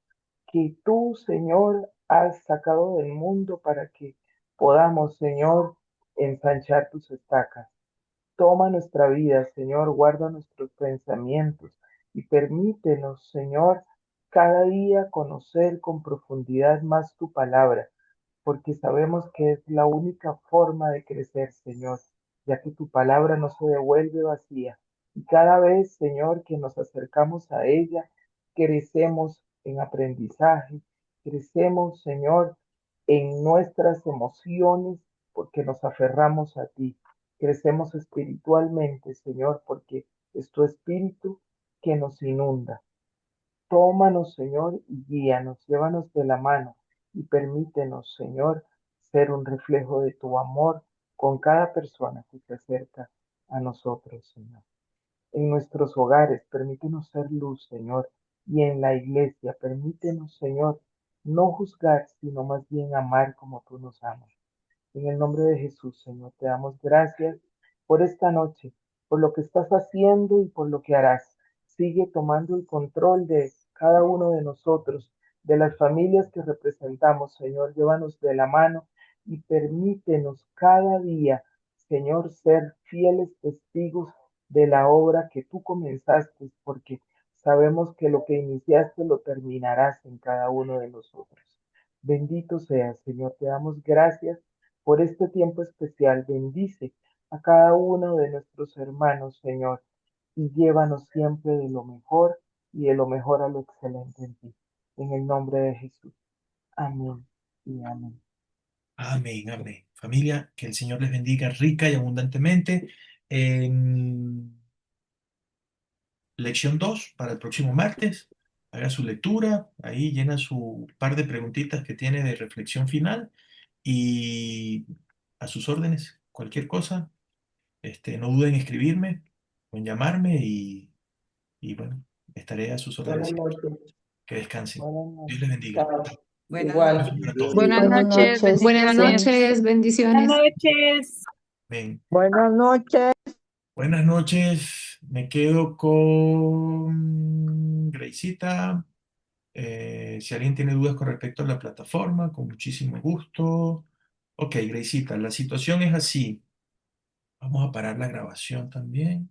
que tú, Señor, has sacado del mundo para que podamos, Señor, ensanchar tus estacas. Toma nuestra vida, Señor, guarda nuestros pensamientos y permítenos, Señor, cada día conocer con profundidad más tu palabra, porque sabemos que es la única forma de crecer, Señor, ya que tu palabra no se devuelve vacía. Y cada vez, Señor, que nos acercamos a ella, crecemos en aprendizaje, crecemos, Señor, en nuestras emociones, porque nos aferramos a ti. Crecemos espiritualmente, Señor, porque es tu espíritu que nos inunda. Tómanos, Señor, y guíanos, llévanos de la mano y permítenos, Señor, ser un reflejo de tu amor con cada persona que se acerca a nosotros, Señor. En nuestros hogares, permítenos ser luz, Señor, y en la iglesia, permítenos, Señor, no juzgar, sino más bien amar como tú nos amas. En el nombre de Jesús, Señor, te damos gracias por esta noche, por lo que estás haciendo y por lo que harás. Sigue tomando el control de cada uno de nosotros, de las familias que representamos, Señor. Llévanos de la mano y permítenos cada día, Señor, ser fieles testigos de la obra que tú comenzaste, porque sabemos que lo que iniciaste lo terminarás en cada uno de nosotros. Bendito seas, Señor. Te damos gracias por este tiempo especial. Bendice a cada uno de nuestros hermanos, Señor, y llévanos siempre de lo mejor y de lo mejor a lo excelente en ti. En el nombre de Jesús. Amén y amén. Amén, amén. Familia, que el Señor les bendiga rica y abundantemente. En lección 2 para el próximo martes, haga su lectura, ahí llena su par de preguntitas que tiene de reflexión final y a sus órdenes, cualquier cosa, no duden en escribirme o en llamarme y bueno, estaré a sus órdenes Buenas siempre. noches. Que descansen. Buenas Dios noches. les bendiga. Chao. Buenas Igual. noches. Para todos. Buenas Buenas noches, noches. Buenas bendiciones. noches, bendiciones. noches. Amén. Buenas noches. Buenas noches. Me quedo con Graysita. Si alguien tiene dudas con respecto a la plataforma, con muchísimo gusto. Ok, Graysita, la situación es así. Vamos a parar la grabación también.